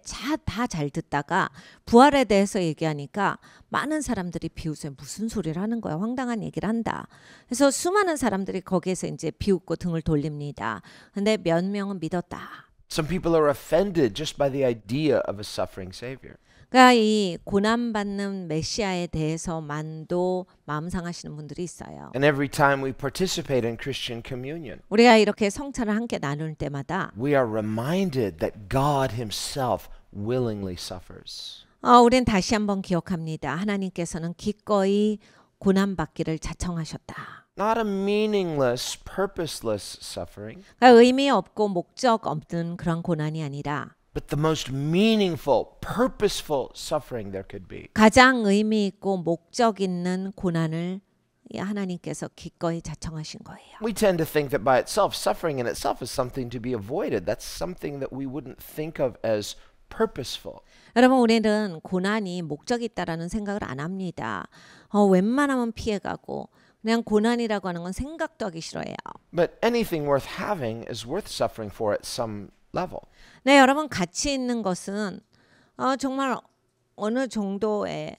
다 잘 듣다가 부활에 대해서 얘기하니까 많은 사람들이 비웃어요. 무슨 소리를 하는 거야? 황당한 얘기를 한다. 그래서 수많은 사람들이 거기에서 이제 비웃고 등을 돌립니다. 근데 몇 명은 믿었다. Some people are offended just by the idea of a suffering Savior. 그러니까 이 고난받는 메시아에 대해서만도 마음 상하시는 분들이 있어요. And every time we participate in Christian communion, 우리가 이렇게 성찬을 함께 나눌 때마다 we are reminded that God Himself willingly suffers. 우린 다시 한번 기억합니다. 하나님께서는 기꺼이 고난받기를 자청하셨다. Not a meaningless, purposeless suffering, 그러니까 의미 없고 목적 없는 그런 고난이 아니라 but the most meaningful, purposeful suffering there could be. 가장 의미 있고 목적 있는 고난을 하나님께서 기꺼이 자청하신 거예요. We tend to think that by itself, suffering in itself is something to be avoided. That's something that we wouldn't think of as purposeful. 여러분 우리는 고난이 목적이 있다라는 생각을 안 합니다. 웬만하면 피해가고 그냥 고난이라고 하는 건 생각도 하기 싫어해요. But anything worth having is worth suffering for at some level. 네, 여러분 가치 있는 것은 정말 어느 정도의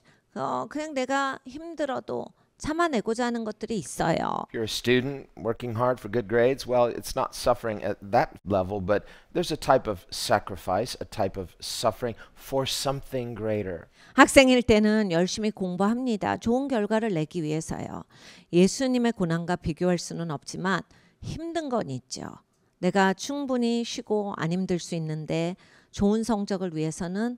그냥 내가 힘들어도 참아내고자 하는 것들이 있어요. If you're a student working hard for good grades, well, it's not suffering at that level, but there's a type of sacrifice, a type of suffering for something greater. 학생일 때는 열심히 공부합니다. 좋은 결과를 내기 위해서요. 예수님의 고난과 비교할 수는 없지만 힘든 건 있죠. 내가 충분히 쉬고 안 힘들 수 있는데 좋은 성적을 위해서는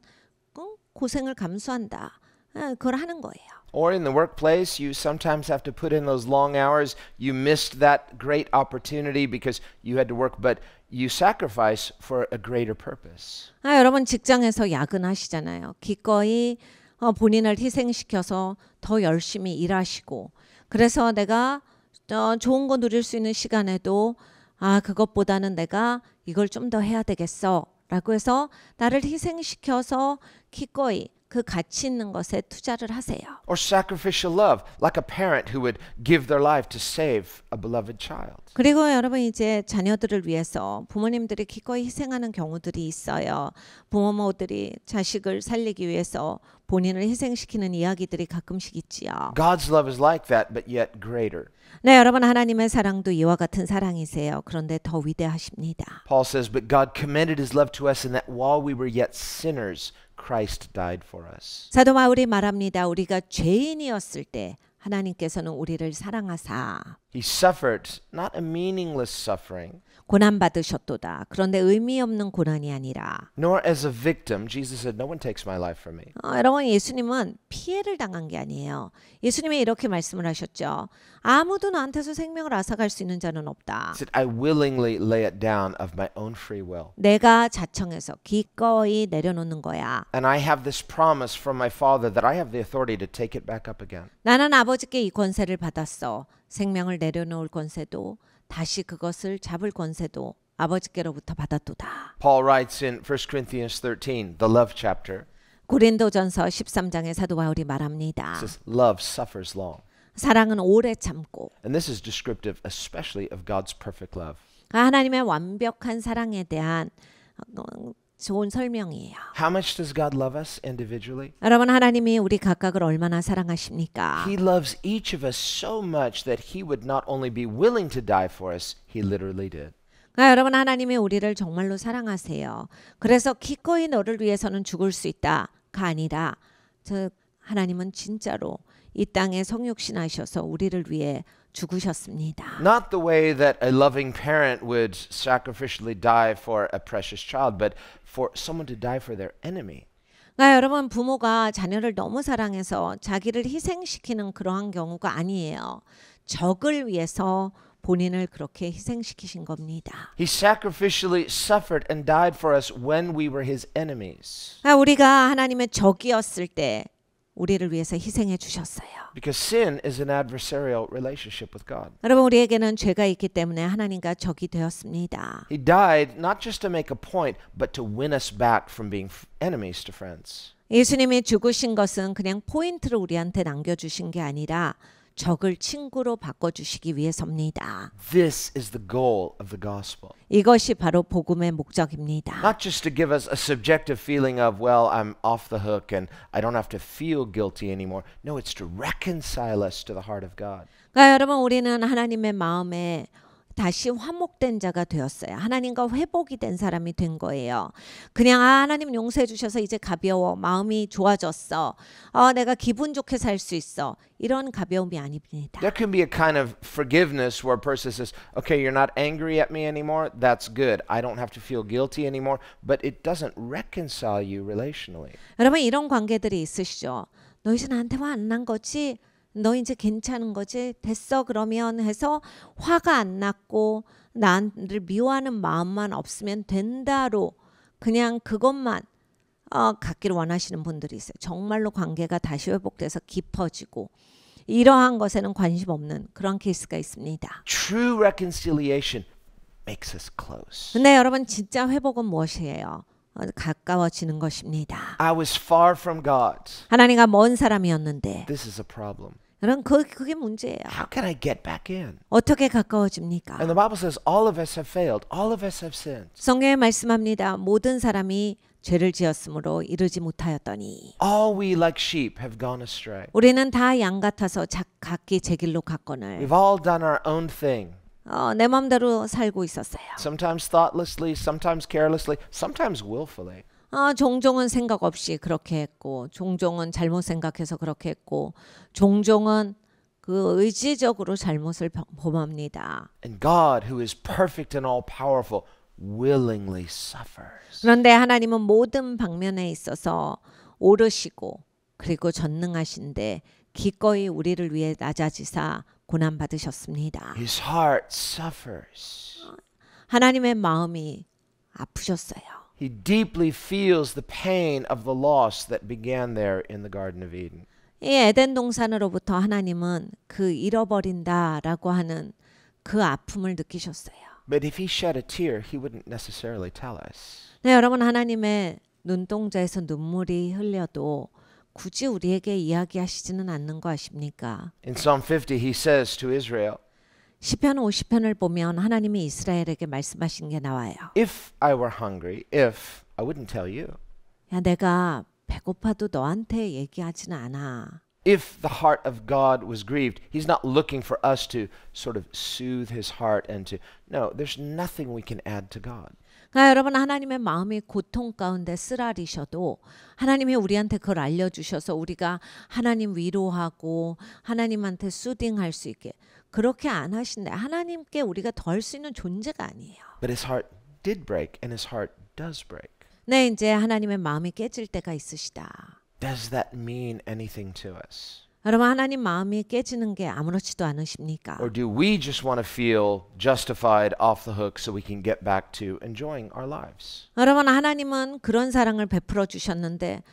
고생을 감수한다. 그걸 하는 거예요. Or in the workplace, you sometimes have to put in those long hours. You missed that great opportunity because you had to work, but you sacrifice for a greater purpose. 여러분 직장에서 야근하시잖아요. 기꺼이 본인을 희생시켜서 더 열심히 일하시고 그래서 내가 좋은 거 누릴 수 있는 시간에도 그것보다는 내가 이걸 좀 더 해야 되겠어 라고 해서 나를 희생시켜서 기꺼이 그 가치 있는 것에 투자를 하세요. Or sacrificial love, like a parent who would give their life to save a beloved child. 그리고 여러분 이제 자녀들을 위해서 부모님들이 기꺼이 희생하는 경우들이 있어요. 부모들이 자식을 살리기 위해서 본인을 희생시키는 이야기들이 가끔씩 있지요. God's love is like that, but yet greater. 네, 여러분 하나님의 사랑도 이와 같은 사랑이세요. 그런데 더 위대하십니다. Paul says, but God commended His love to us in that while we were yet sinners, Christ died for us. 사도 바울이 말합니다. 우리가 죄인이었을 때 하나님께서는 우리를 사랑하사 He suffered not a meaningless suffering, 고난 받으셨도다. 그런데 의미 없는 고난이 아니라 nor as a victim. Jesus said, no one takes my life from me. 여러분 예수님은 피해를 당한 게 아니에요. 예수님이 이렇게 말씀을 하셨죠. 아무도 나한테서 생명을 앗아갈 수 있는 자는 없다. He said, I willingly lay it down of my own free will. 내가 자청해서 기꺼이 내려놓는 거야. And I have this promise from my Father that I have the authority to take it back up again. 나는 아버지께 이 권세를 받았어. 생명을 내려놓을 권세도 다시 그것을 잡을 권세도 아버지께로부터 받았도다. Paul writes in 1 Corinthians 13, the love chapter, 고린도전서 13장에 사도 바울이 말합니다. says, love suffers long. 사랑은 오래 참고. And this is descriptive especially of God's perfect love. 하나님의 완벽한 사랑에 대한 좋은 설명이에요. How much does God love us individually? 여러분 하나님이 우리 각각을 얼마나 사랑하십니까? He loves each of us so much that He would not only be willing to die for us, He literally did. 여러분 하나님이 우리를 정말로 사랑하세요. 그래서 기꺼이 너를 위해서는 죽을 수 있다가 아니라 하나님은 진짜로 이 땅에 성육신하셔서 우리를 위해 죽으셨습니다. Not the way that a loving parent would sacrificially die for a precious child, but for someone to die for their enemy. 그러니까 여러분 부모가 자녀를 너무 사랑해서 자기를 희생시키는 그러한 경우가 아니에요. 적을 위해서 본인을 그렇게 희생시키신 겁니다. He sacrificially suffered and died for us when we were his enemies. 우리가 하나님의 적이었을 때 우리를 위해서 희생해 주셨어요. Because sin is an adversarial relationship with God. 여러분 우리에게는 죄가 있기 때문에 하나님과 적이 되었습니다. He died not just to make a point, but to win us back from being enemies to friends. 예수님이 죽으신 것은 그냥 포인트를 우리한테 남겨주신 게 아니라 적을 친구로 바꿔주시기 위해서입니다. This is the goal of the gospel. 이것이 바로 복음의 목적입니다. Not just to give us a subjective feeling of, well, I'm off the hook and I don't have to feel guilty anymore. No, it's to reconcile us to the heart of God. 그러니까 여러분 우리는 하나님의 마음에 다시 화목된 자가 되었어요. 하나님과 회복이 된 사람이 된 거예요. 그냥 하나님 용서해 주셔서 이제 가벼워. 마음이 좋아졌어. 내가 기분 좋게 살 수 있어. 이런 가벼움이 아닙니다. There can be a kind of forgiveness where a person says, okay, you're not angry at me anymore. That's good. I don't have to feel guilty anymore. But it doesn't reconcile you relationally. 여러분 이런 관계들이 있으시죠. 너 이제 나한테 화 안 난 거지? 너 이제 괜찮은 거지? 됐어 그러면 해서 화가 안 났고 나를 미워하는 마음만 없으면 된다로 그냥 그것만 갖기를 원하시는 분들이 있어요. 정말로 관계가 다시 회복돼서 깊어지고 이러한 것에는 관심 없는 그런 케이스가 있습니다. True reconciliation makes us close. 근데 여러분 진짜 회복은 무엇이에요? 가까워지는 것입니다. I was far from God. 하나님과 먼 사람이었는데 This is a problem. 여러분 그게 문제예요. How can I get back in? 어떻게 가까워집니까? And the Bible says all of us have failed. All of us have sinned. 성경에 말씀합니다. 모든 사람이 죄를 지었으므로 이르지 못하였더니 All we like sheep have gone astray. 우리는 다 양 같아서 각기 제 길로 갔거늘 We've all done our own thing. 내 마음대로 살고 있었어요. Sometimes thoughtlessly, sometimes carelessly, sometimes willfully. 종종은 생각 없이 그렇게 했고 종종은 잘못 생각해서 그렇게 했고 종종은 그 의지적으로 잘못을 범합니다. And God, who is perfect and all powerful, willingly suffers. 그런데 하나님은 모든 방면에 있어서 오르시고 그리고 전능하신데 기꺼이 우리를 위해 낮아지사 고난 받으셨습니다. His heart suffers. 하나님의 마음이 아프셨어요. He deeply feels the pain of the loss that began there in the Garden of Eden. 이 에덴 동산으로부터 하나님은 그 잃어버린다라고 하는 그 아픔을 느끼셨어요. But if he shed a tear, he wouldn't necessarily tell us. 네, 여러분 하나님의 눈동자에서 눈물이 흘려도 굳이 우리에게 이야기하시지는 않는 거 아십니까? In Psalm 50, he says to Israel, 시편 50편을 보면 하나님이 이스라엘에게 말씀하신 게 나와요. if I were hungry, if, I wouldn't tell you. 야, 내가 배고파도 너한테 얘기하지는 않아. If the heart of God was grieved, he's not looking for us to sort of soothe his heart and to, no, there's nothing we can add to God. 그러니까 여러분 하나님의 마음이 고통 가운데 쓰라리셔도 하나님이 우리한테 그걸 알려주셔서 우리가 하나님 위로하고 하나님한테 수딩할 수 있게 그렇게 안 하신대. 하나님께 우리가 더 할 수 있는 존재가 아니에요. But his heart did break and his heart does break. 네, 이제 하나님의 마음이 깨질 때가 있으시다. Does that mean anything to us? 여러분 하나님 마음이 깨지는 게 아무렇지도 않으십니까? Or do we just want to feel justified off the hook so we can get back to enjoying our lives? 여러분 하나님은 그런 사랑을 베풀어 주셨는데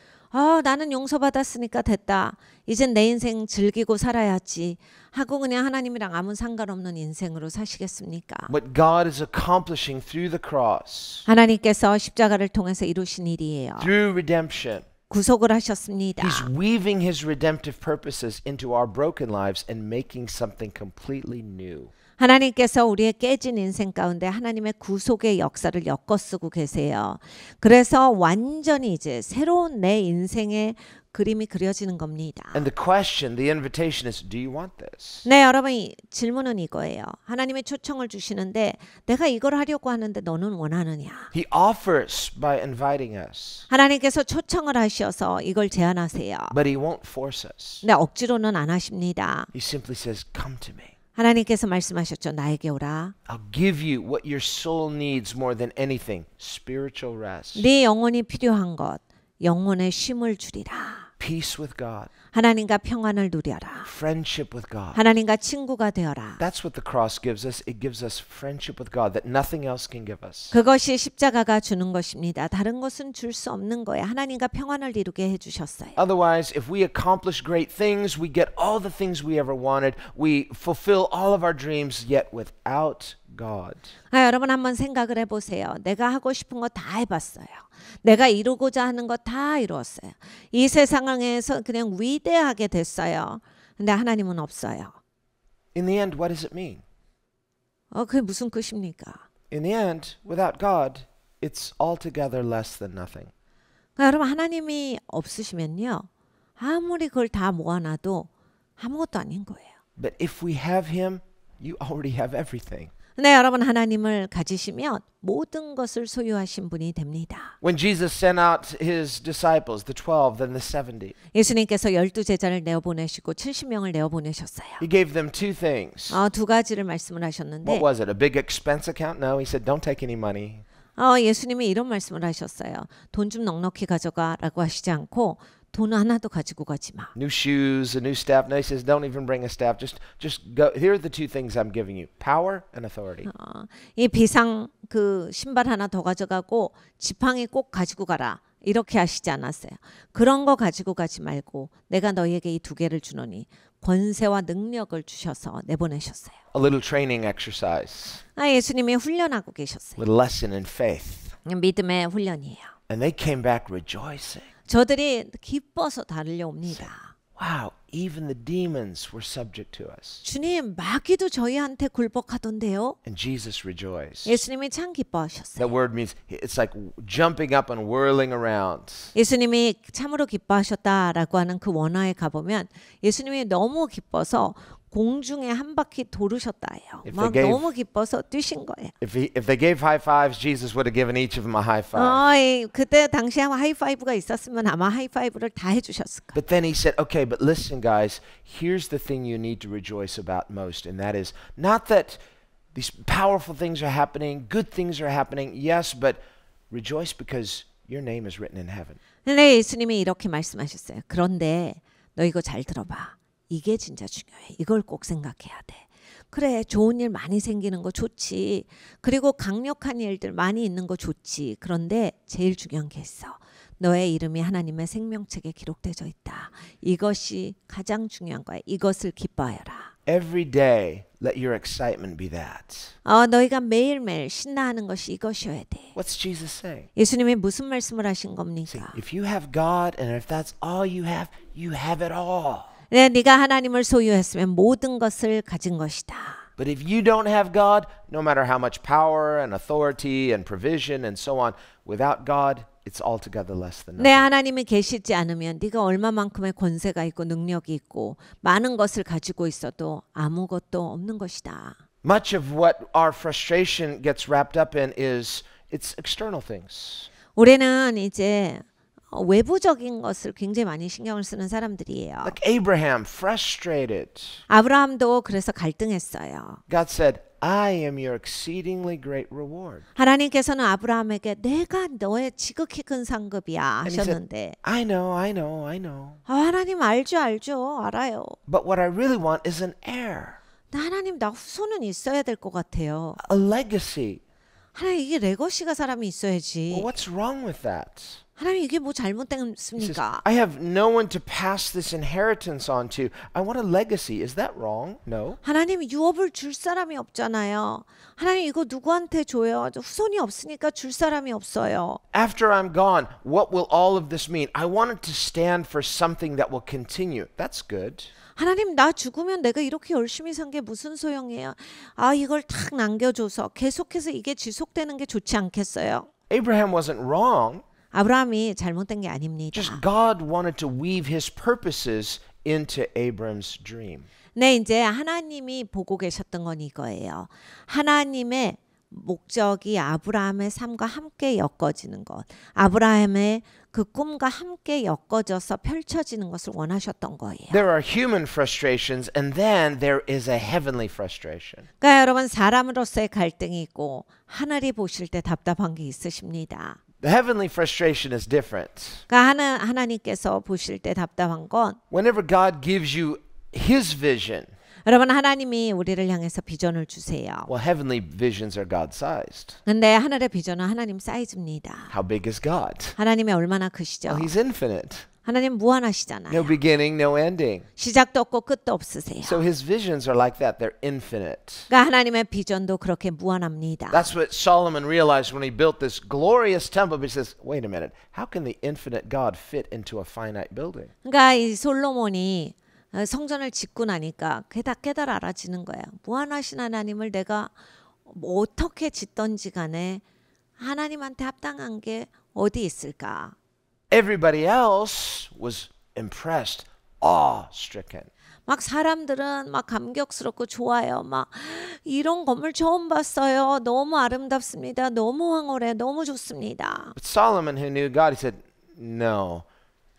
나는 용서받았으니까 됐다. 이젠 내 인생 즐기고 살아야지 하고 그냥 하나님이랑 아무 상관없는 인생으로 사시겠습니까? What God is accomplishing through the cross, 하나님께서 십자가를 통해서 이루신 일이에요. through redemption, 구속을 하셨습니다. He's weaving His redemptive purposes into our broken lives and making something completely new. 하나님께서 우리의 깨진 인생 가운데 하나님의 구속의 역사를 엮어쓰고 계세요. 그래서 완전히 이제 새로운 내 인생의 그림이 그려지는 겁니다. And the question, the invitation is, do you want this? 네, 여러분 질문은 이거예요. 하나님의 초청을 주시는데 내가 이걸 하려고 하는데 너는 원하느냐? He offers by inviting us, 하나님께서 초청을 하셔서 이걸 제안하세요. but He won't force us. 근데 억지로는 안 하십니다. He simply says, come to me. 하나님께서 말씀하셨죠. 나에게 오라. I'll give you what your soul needs more than anything, spiritual rest. 네 영혼이 필요한 것, 영혼의 쉼을 주리라. peace with God, 하나님과 평안을 누려라. friendship with God. 하나님과 친구가 되어라. That's what the cross gives us. It gives us friendship with God that nothing else can give us. 그것이 십자가가 주는 것입니다. 다른 것은 줄 수 없는 거예요. 하나님과 평안을 이루게 해주셨어요. Otherwise, if we accomplish great things, we get all the things we ever wanted, we fulfill all of our dreams, yet without God. 여러분 한번 생각을 해보세요. 내가 하고 싶은 거 다 해봤어요. 내가 이루고자 하는 거 다 이루었어요. 이 세상에서 그냥 위대하게 됐어요. 근데 하나님은 없어요. In the end, what does it mean? 그게 무슨 뜻입니까? In the end, without God, it's altogether less than nothing. 여러분 하나님이 없으시면요. 아무리 그걸 다 모아놔도 아무것도 아닌 거예요. But if we have Him, you already have everything. 근데 여러분 하나님을 가지시면 모든 것을 소유하신 분이 됩니다. When Jesus sent out His disciples, the 12, then the 70, 예수님께서 12제자를 내어보내시고 70명을 내어보내셨어요. He gave them two things. 두 가지를 말씀을 하셨는데 What was it? A big expense account? No, He said, don't take any money. 예수님이 이런 말씀을 하셨어요. 돈 좀 넉넉히 가져가라고 하시지 않고 돈 하나도 가지고 가지 마. New shoes, a new staff. No, He says, don't even bring a staff. Just go. Here are the two things I'm giving you: power and authority. 이 비상 그 신발 하나 더 가져가고 지팡이 꼭 가지고 가라. 이렇게 하시지 않았어요. 그런 거 가지고 가지 말고 내가 너희에게 이 두 개를 주노니 권세와 능력을 주셔서 내보내셨어요. A little training exercise 예수님이 훈련하고 계셨어요. with a lesson in faith. 믿음의 훈련이에요. And they came back rejoicing. 저들이 기뻐서 달려옵니다. Wow, even the demons were subject to us. 주님, 마귀도 저희한테 굴복하던데요. And Jesus rejoiced. 예수님이 참 기뻐하셨어요. That word means it's like jumping up and whirling around. 예수님이 참으로 기뻐하셨다라고 하는 그 원어에 가보면 예수님이 너무 기뻐서 공중에 한 바퀴 도르셨다예요. 막 너무 기뻐서 뛰신 거예요. If they gave high fives, Jesus would have given each of them a high five. 그때 당시에 하이파이브가 있었으면 아마 하이파이브를 다 해주셨을 거예요. But then he said, okay, but listen, guys, here's the thing you need to rejoice about most, and that is not that these powerful things are happening, good things are happening, yes, but rejoice because your name is written in heaven. 근데 예수님이 이렇게 말씀하셨어요. 그런데 너 이거 잘 들어봐. 이게 진짜 중요해. 이걸 꼭 생각해야 돼. 그래, 좋은 일 많이 생기는 거 좋지. 그리고 강력한 일들 많이 있는 거 좋지. 그런데 제일 중요한 게 있어. 너의 이름이 하나님의 생명책에 기록되어 있다. 이것이 가장 중요한 거야. 이것을 기뻐하여라. Every day, let your excitement be that. 너희가 매일매일 신나하는 것이 이것이어야 돼. What's Jesus saying? 예수님이 무슨 말씀을 하신 See, 겁니까? if you have God and if that's all you have it all. 네, 네가 하나님을 소유했으면 모든 것을 가진 것이다. But if you don't have God, no matter how much power and authority and provision and so on, without God, it's altogether less than 내 nothing. 하나님이 계시지 않으면 네가 얼마만큼의 권세가 있고 능력이 있고 많은 것을 가지고 있어도 아무것도 없는 것이다. Much of what our frustration gets wrapped up in is it's external things. 우리는 이제 외부적인 것을 굉장히 많이 신경을 쓰는 사람들이에요. Like Abraham, frustrated. 아브라함도 그래서 갈등했어요. God said, I am your exceedingly great reward. 하나님께서는 아브라함에게 내가 너의 지극히 큰 상급이야 And he said, 하셨는데 I know. 하나님 알죠 알아요. But what I really want is an heir, 하나님 나 후손은 있어야 될 것 같아요. a legacy. 하나님 이게 레거시가 사람이 Well, 있어야지. what's wrong with that? 하나님 이게 뭐 He says, 잘못됐습니까? I have no one to pass this inheritance on to. I want a legacy. Is that wrong? No. 하나님 유업을 줄 사람이 없잖아요. 하나님 이거 누구한테 줘요? 후손이 없으니까 줄 사람이 없어요. After I'm gone, what will all of this mean? I want it to stand for something that will continue. That's good. 하나님 나 죽으면 내가 이렇게 열심히 산 게 무슨 소용이에요? 이걸 탁 남겨줘서 계속해서 이게 지속되는 게 좋지 않겠어요? Abraham wasn't wrong. 아브라함이 잘못된 게 아닙니다. Just God wanted to weave his purposes into Abram's dream. 네, 이제 하나님이 보고 계셨던 건 이거예요. 하나님의 목적이 아브라함의 삶과 함께 엮어지는 것. 아브라함의 그 꿈과 함께 엮어져서 펼쳐지는 것을 원하셨던 거예요. There are human frustrations and then there is a heavenly frustration. 그러니까 여러분 사람으로서의 갈등이 있고 하늘이 보실 때 답답한 게 있으십니다. The heavenly frustration is different. 그러니까 하나님께서 보실 때 답답한 건 Whenever God gives you His vision, 여러분 하나님이 우리를 향해서 비전을 주세요. well, heavenly visions are God-sized. 근데 하늘의 비전은 하나님 사이즈입니다. How big is God? 하나님이 얼마나 크시죠? Well, He's infinite. 하나님 무한하시잖아요. No beginning, no ending. 시작도 없고 끝도 없으세요. So His visions are like that. They're infinite. 그러니까 하나님의 비전도 그렇게 무한합니다. That's what Solomon realized when he built this glorious temple. But he says, wait a minute, how can the infinite God fit into a finite building? 그러니까 이 솔로몬이 성전을 짓고 나니까 깨달아 알아지는 거예요. 무한하신 하나님을 내가 뭐 어떻게 짓던지 간에 하나님한테 합당한 게 어디 있을까? Everybody else was impressed, awe-stricken. 막 사람들은 막 감격스럽고 좋아요. 막 이런 건물 처음 봤어요. 너무 아름답습니다. 너무 황홀해. 너무 좋습니다. But Solomon, who knew God, he said, no,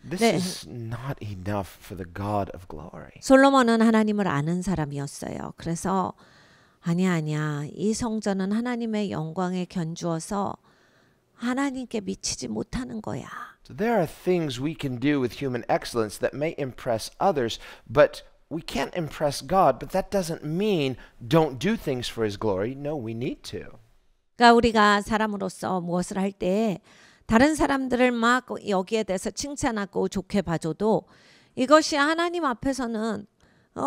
this 네. is not enough for the God of glory. 솔로몬은 하나님을 아는 사람이었어요. 그래서 아니야. 이 성전은 하나님의 영광에 견주어서 하나님께 미치지 못하는 거야. So there are things we can do with human excellence that may impress others, but we can't impress God. But that doesn't mean don't do things for His glory. No, we need to. 그러니까 우리가 사람으로서 무엇을 할 때 다른 사람들을 막 여기에 대해서 칭찬하고 좋게 봐줘도 이것이 하나님 앞에서는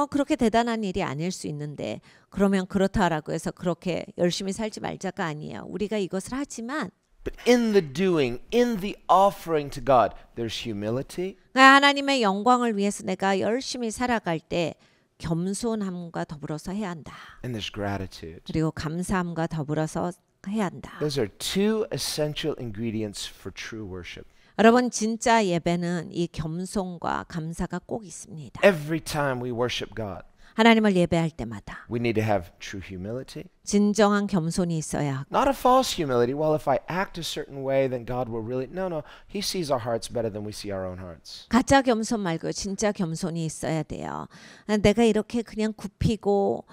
그렇게 대단한 일이 아닐 수 있는데 그러면 그렇다라고 해서 그렇게 열심히 살지 말자가 아니에요. 우리가 이것을 하지만 But in the doing, in the offering to God, there's humility, 하나님의 영광을 위해서 내가 열심히 살아갈 때 겸손함과 더불어서 해야 한다. and there's gratitude. 그리고 감사함과 더불어서 해야 한다. Those are two essential ingredients for true worship. 여러분 진짜 예배는 이 겸손과 감사가 꼭 있습니다. Every time we worship God, 하나님을 예배할 때마다 we need to have true humility. 진정한 겸손이 있어야 하고 Not a false humility. Well, if I act a certain way, then God will really... No. He sees our hearts better than we see our own hearts. 가짜 겸손 말고 진짜 겸손이 있어야 돼요. 내가 이렇게 그냥 굽히고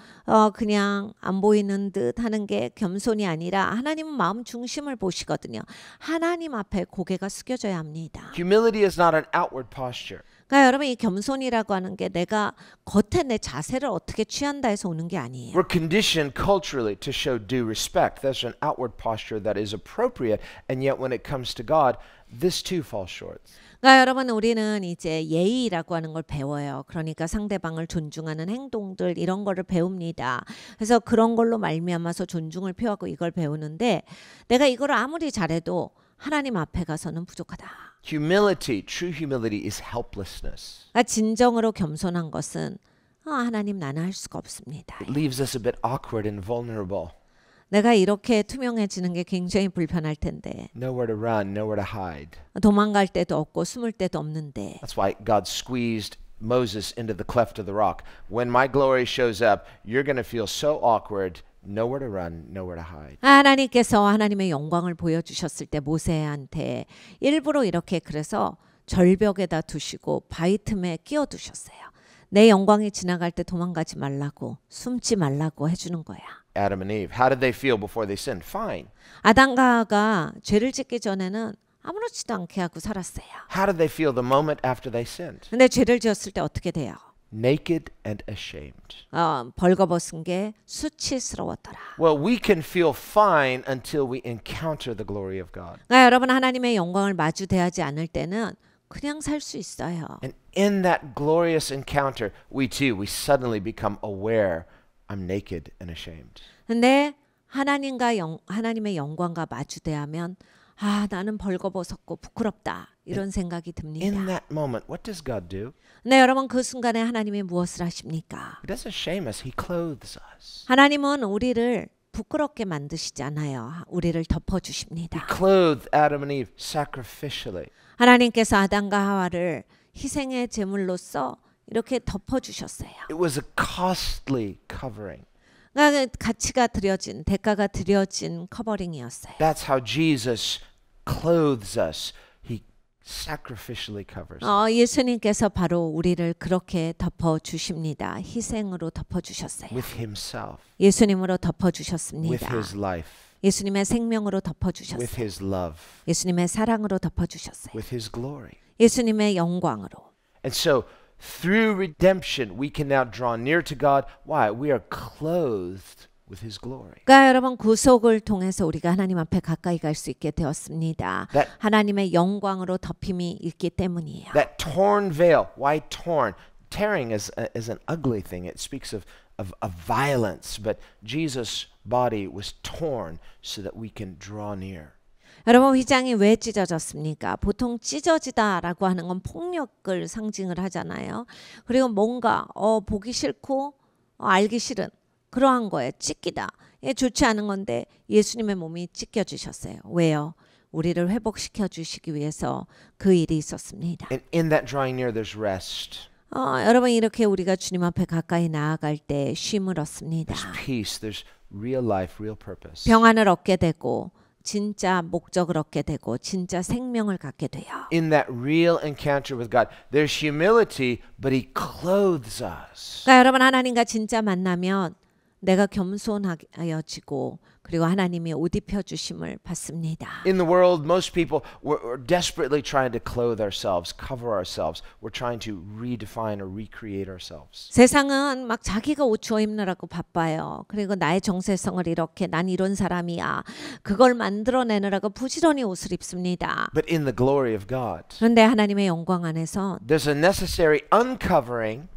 그냥 안 보이는 듯 하는 게 겸손이 아니라 하나님은 마음 중심을 보시거든요. 하나님 앞에 고개가 숙여져야 합니다. Humility is not an outward posture. 그러니까 여러분 이 겸손이라고 하는 게 내가 겉에 내 자세를 어떻게 취한다 해서 오는 게 아니에요. We're conditioned culturally to show due respect. That's an outward posture that is appropriate. And yet when it comes to God, this too falls short. 그러니까 여러분 우리는 이제 예의라고 하는 걸 배워요. 그러니까 상대방을 존중하는 행동들 이런 거를 배웁니다. 그래서 그런 걸로 말미암아서 존중을 표하고 이걸 배우는데 내가 이걸 아무리 잘해도 하나님 앞에 가서는 부족하다. Humility, true humility is helplessness. 그러니까 진정으로 겸손한 것은 하나님 나는 할 수가 없습니다. It leaves us a bit awkward and vulnerable. 내가 이렇게 투명해지는 게 굉장히 불편할 텐데 Nowhere to run, nowhere to hide. 도망갈 데도 없고 숨을 데도 없는데 That's why God squeezed Moses into the cleft of the rock. When my glory shows up, you're going to feel so awkward, nowhere to run, nowhere to hide. 하나님께서 하나님의 영광을 보여주셨을 때 모세한테 일부러 이렇게 그래서 절벽에다 두시고 바위 틈에 끼워 두셨어요. 내 영광이 지나갈 때 도망가지 말라고 숨지 말라고 해주는 거야. Adam and Eve, how did they feel before they sinned? Fine. 아담과 하와가 죄를 짓기 전에는 아무렇지도 않게 하고 살았어요. How did they feel the moment after they sinned? 근데 죄를 지었을 때 어떻게 돼요? Naked and ashamed. 벌거벗은 게 수치스러웠더라. Well, we can feel fine until we encounter the glory of God. 그러니까 여러분 하나님의 영광을 마주 대하지 않을 때는 그냥 살 수 있어요. And in that glorious encounter, we suddenly become aware, I'm naked and ashamed. 근데 하나님의 영광과 마주 대하면 나는 벌거벗었고 부끄럽다 이런 생각이 듭니다. In that moment, what does God do? 네, 여러분 그 순간에 하나님이 무엇을 하십니까? He doesn't shame us. He clothes us. 하나님은 우리를 부끄럽게 만드시지 않아요. 우리를 He 덮어주십니다. clothed Adam and Eve sacrificially. 하나님께서 아담과 하와를 희생의 제물로서 이렇게 덮어주셨어요. It was a costly covering. 그러니까 가치가 들여진 대가가 들여진 커버링이었어요. That's how Jesus clothes us. He sacrificially covers. 예수님께서 바로 우리를 그렇게 덮어주십니다. 희생으로 덮어주셨어요. With himself, 예수님으로 with 덮어주셨습니다. his life. 예수님의 생명으로 with 덮어주셨어요. his love, 예수님의 사랑으로 덮어주셨어요. with his glory. 예수님의 영광으로. And so through redemption, we can now draw near to God. Why? We are clothed with his glory. 그러니까 여러분 구속을 통해서 우리가 하나님 앞에 가까이 갈 수 있게 되었습니다. 하나님의 영광으로 덮임이 있기 때문이에요. That torn veil, why torn? Tearing is an ugly thing. It speaks of violence, but Jesus' body was torn so that we can draw near. 여러분 휘장이 왜 찢어졌습니까? 보통 찢어지다라고 하는 건 폭력을 상징을 하잖아요. 그리고 뭔가 보기 싫고 알기 싫은 그러한 거에 찢기다. 좋지 않은 건데 예수님의 몸이 찢겨주셨어요. 왜요? 우리를 회복시켜 주시기 위해서 그 일이 있었습니다. And in that drawing near, there's rest. 여러분 이렇게 우리가 주님 앞에 가까이 나아갈 때 쉼을 얻습니다. There's peace. There's real life, real purpose. 평안을 얻게 되고 진짜 목적을 얻게 되고 진짜 생명을 갖게 돼요. In that real encounter with God, there's humility, but He clothes us. 그러니까 여러분 하나님과 진짜 만나면 내가 겸손하여지고 그리고 하나님이 옷 입혀 주심을 받습니다. In the world, most people we're desperately trying to clothe ourselves, cover ourselves. We're trying to redefine or recreate ourselves. 세상은 막 자기가 옷 주어 입느라고 바빠요. 그리고 나의 정체성을 이렇게 난 이런 사람이야. 그걸 만들어내느라고 부지런히 옷을 입습니다. But in the glory of God, 그런데 하나님의 영광 안에서 there's a necessary uncovering.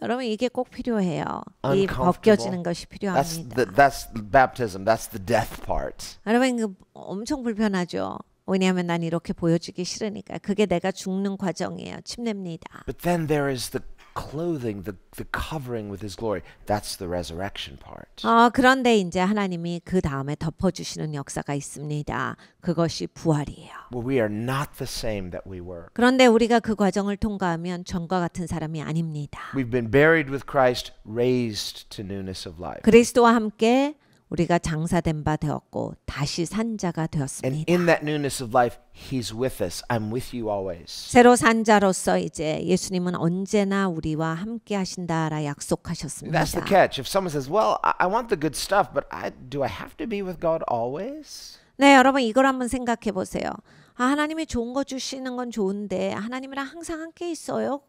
여러분 이게 꼭 필요해요. 이 Uncomfortable. 벗겨지는 것이 필요합니다. That's baptism. That's the death part. 여러분 그 엄청 불편하죠. 왜냐하면 난 이렇게 보여주기 싫으니까. 그게 내가 죽는 과정이에요. 침례입니다. But then there is the clothing, the covering with His glory. That's the resurrection part. 그런데 이제 하나님이 그 다음에 덮어주시는 역사가 있습니다. 그것이 부활이에요. Well, we are not the same that we were. 그런데 우리가 그 과정을 통과하면 전과 같은 사람이 아닙니다. We've been buried with Christ, raised to newness of life. 그리스도와 함께 우리가 장사된 바 되었고 다시 산 자가 And 되었습니다. in that newness of life, He's with us. I'm with you always. 새로 산 자로서 이제 예수님은 언제나 우리와 함께 하신다라 약속하셨습니다. That's the catch. If someone says, "Well, I want the good stuff, but do I have to be with God always?" 네, 여러분 이걸 한번 생각해 보세요. 하나님이 좋은 거 주시는 건 좋은데 하나님이랑 항상 함께 있어요?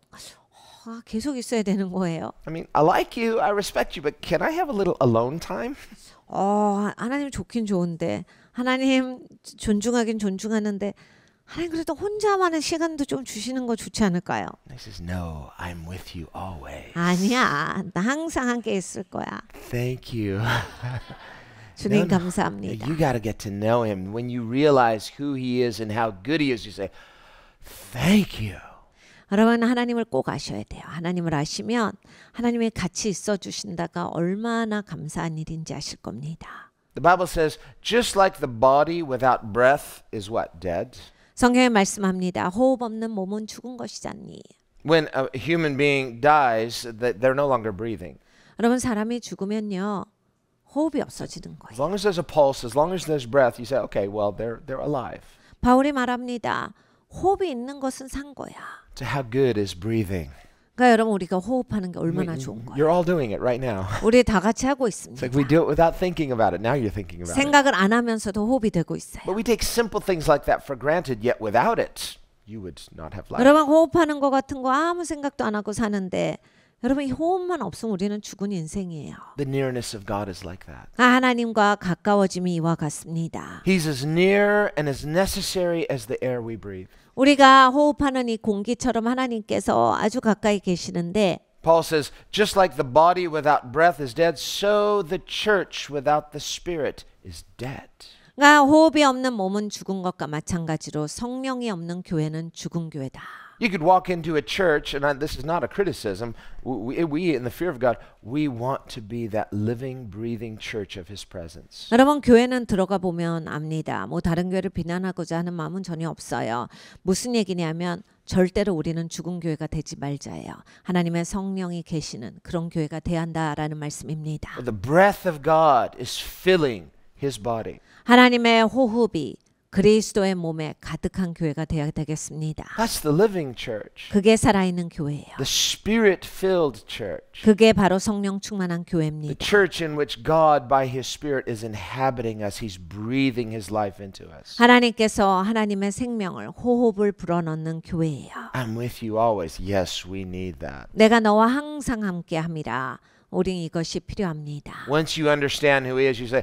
계속 있어야 되는 거예요. I mean, I like you, I respect you, but can I have a little alone time? 하나님 좋긴 좋은데 하나님 존중하긴 존중하는데 하나님 그래도 혼자만의 시간도 좀 주시는 거 좋지 않을까요? And he says, "No, I'm with you always." 아니야, 나 항상 함께 있을 거야. Thank you. 주님 No, no. 감사합니다. You got to get to know Him. When you realize who He is and how good He is, you say, "Thank you." 여러분 하나님을 꼭 아셔야 돼요. 하나님을 아시면 하나님이 같이 있어 주신다가 얼마나 감사한 일인지 아실 겁니다. The Bible says, just like the body without breath is what? Dead. 성경에 말씀합니다. 호흡 없는 몸은 죽은 것이잖니. When a human being dies, they're no longer breathing. 여러분 사람이 죽으면요. 호흡이 없어지는 거예요. As long as there's a pulse, as long as there's breath, you say, okay, well, they're alive. 바울이 말합니다. 호흡이 있는 것은 산 거야. So how good is breathing? 그러니까 여러분 우리가 호흡하는 게 얼마나 좋은 거예요. You're all doing it right now. 우리 다 같이 하고 It's 있습니다. like we do it without thinking about it. Now you're thinking about it. 생각을 안 하면서도 호흡이 되고 있어요. But we take simple things like that for granted, yet without it, you would not have life. 여러분 호흡하는 거 같은 거 아무 생각도 안 하고 사는데 여러분 이 호흡만 없으면 우리는 죽은 인생이에요. The nearness of God is like that. 하나님과 가까워짐이 이와 같습니다. He's as near and as necessary as the air we breathe. 우리가 호흡하는 이 공기처럼 하나님께서 아주 가까이 계시는데 Paul says, just like the body without breath is dead, so the church without the Spirit is dead. 그러니까 호흡이 없는 몸은 죽은 것과 마찬가지로 성령이 없는 교회는 죽은 교회다. You could walk into a church, and this is not a criticism. We, in the fear of God, we want to be that living, breathing church of His presence. 여러분 교회는 들어가 보면 압니다. 뭐 다른 교회를 비난하고자 하는 마음은 전혀 없어요. 무슨 얘기냐면 절대로 우리는 죽은 교회가 되지 말자예요. 하나님의 성령이 계시는 그런 교회가 돼야 한다라는 말씀입니다. The breath of God is filling His body. 하나님의 호흡이 그리스도의 몸에 가득한 교회가 되어야 되겠습니다. That's the living church. 그게 살아있는 교회예요. The spirit-filled church. 그게 바로 성령 충만한 The 교회입니다. church in which God by his spirit is inhabiting us. He's breathing his life into us. 하나님께서 하나님의 생명을 호흡을 불어넣는 교회예요. I'm with you always. Yes, we need that. 내가 너와 항상 함께함이라. 우린 이것이 필요합니다. Once you understand who he is, you say,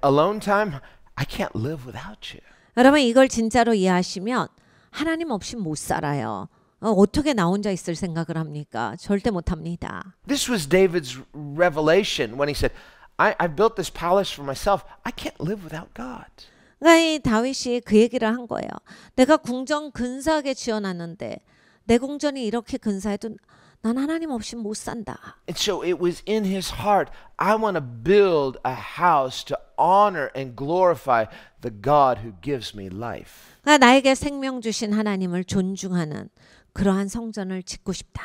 alone time, I can't live without you. 여러분 이걸 진짜로 이해하시면 하나님 없이 못 살아요. 어떻게 나 혼자 있을 생각을 합니까? 절대 못합니다. This was David's revelation when he said, I built this palace for myself. I can't live without God. 그러니까 이 다윗이 그 얘기를 한 거예요. 내가 궁전 근사하게 지어놨는데 내 궁전이 이렇게 근사해도 난 하나님 없이 못 산다. And so it was in his heart, I want to build a house to honor and glorify the God who gives me life. 그러니까 나에게 생명 주신 하나님을 존중하는 그러한 성전을 짓고 싶다.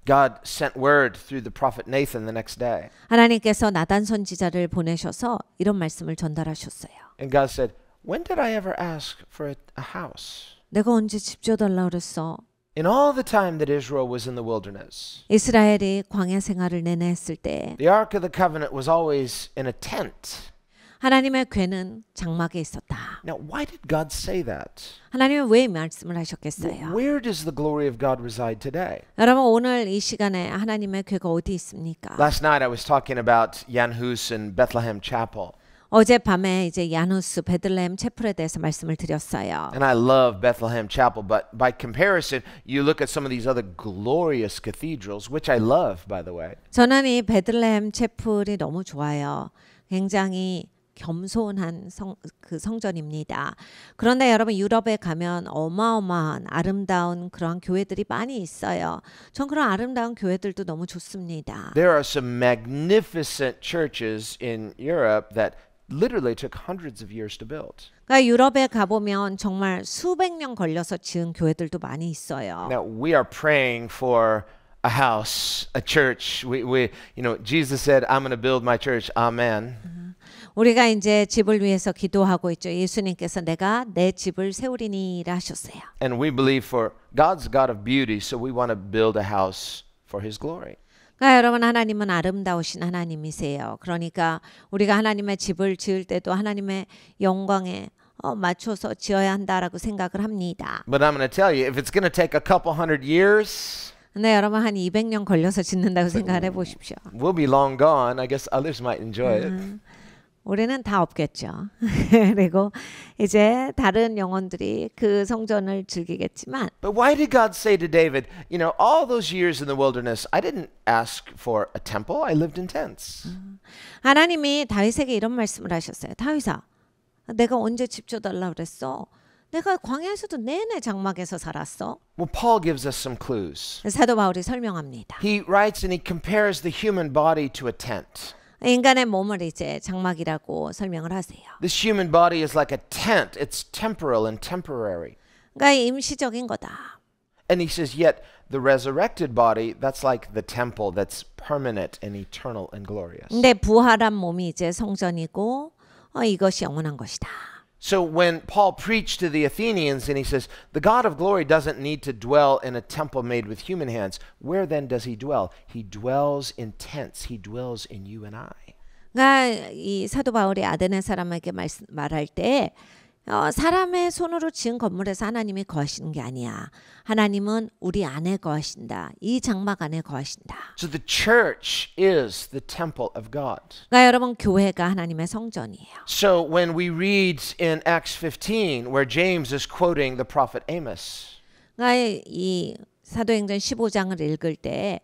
God sent word through the prophet Nathan the next day. 하나님께서 나단 선지자를 보내셔서 이런 말씀을 전달하셨어요. And God said, when did I ever ask for a house? 내가 언제 집 지어달라 그랬어? In all the time that Israel was in the wilderness, 이스라엘이 광야 생활을 내내 했을 때 the Ark of the Covenant was always in a tent. 하나님의 궤는 장막에 있었다. Now, why did God say that? 하나님은 왜 말씀을 하셨겠어요? Where does the glory of God reside today? 여러분 오늘 이 시간에 하나님의 궤가 어디 있습니까? Last night I was talking about Jan Hus and Bethlehem Chapel. 어젯밤에 이제 야누스 베들레헴 채플에 대해서 말씀을 드렸어요. And I love Bethlehem Chapel, but by comparison, you look at some of these other glorious cathedrals, which I love, by the way. 저는 이 베들레헴 채플이 너무 좋아요. 굉장히 겸손한 성전입니다. 그런데 여러분 유럽에 가면 어마어마한 아름다운 그런 교회들이 많이 있어요. 전 그런 아름다운 교회들도 너무 좋습니다. There are some magnificent churches in Europe that literally took hundreds of years to build. 그러니까 유럽에 가보면 정말 수백 년 걸려서 지은 교회들도 많이 있어요. Now we are praying for a house, a church. Jesus said, "I'm going to build my church." Amen. 우리가 이제 집을 위해서 기도하고 있죠. 예수님께서 내가 내 집을 세우리니라 하셨어요. And we believe for God's God of beauty, so we want to build a house for His glory. 그러니까 여러분 하나님은 아름다우신 하나님이세요. 그러니까 우리가 하나님의 집을 지을 때도 하나님의 영광에 맞춰서 지어야 한다라고 생각을 합니다. But I'm going to tell you, if it's going to take a couple hundred years, 근데 여러분 한 200년 걸려서 짓는다고 생각을 해보십시오. we'll be long gone. I guess others might enjoy it. 우리는 다 없겠죠. 그리고 이제 다른 영혼들이 그 성전을 즐기겠지만 But why did God say to David, all those years in the wilderness, I didn't ask for a temple. I lived in tents. 하나님이 다윗에게 이런 말씀을 하셨어요. 다윗아, 내가 언제 집 줘달라 그랬어? 내가 광야에서도 내내 장막에서 살았어. Well, Paul gives us some clues. 사도 바울이 설명합니다. He writes and he compares the human body to a tent. 인간의 몸을 이제 장막이라고 설명을 하세요. This human body is like a tent. It's temporal and temporary. 그러니까 임시적인 거다. And he says, yet the resurrected body, that's like the temple that's permanent and eternal and glorious. 근데 부활한 몸이 이제 성전이고 이것이 영원한 것이다. So when Paul preached to the Athenians and he says, the God of glory doesn't need to dwell in a temple made with human hands, where then does he dwell? He dwells in tents. He dwells in you and I. 그러니까 이 사도 바울이 아데네 사람에게 말할 때 사람의 손으로 지은 건물에서 하나님이 거하시는 게 아니야. 하나님은 우리 안에 거하신다. 이 장막 안에 거하신다. So the church is the temple of God. 그러니까 여러분 교회가 하나님의 성전이에요. So when we read in Acts 15 where James is quoting the prophet Amos. 그러니까 이 사도행전 15장을 읽을 때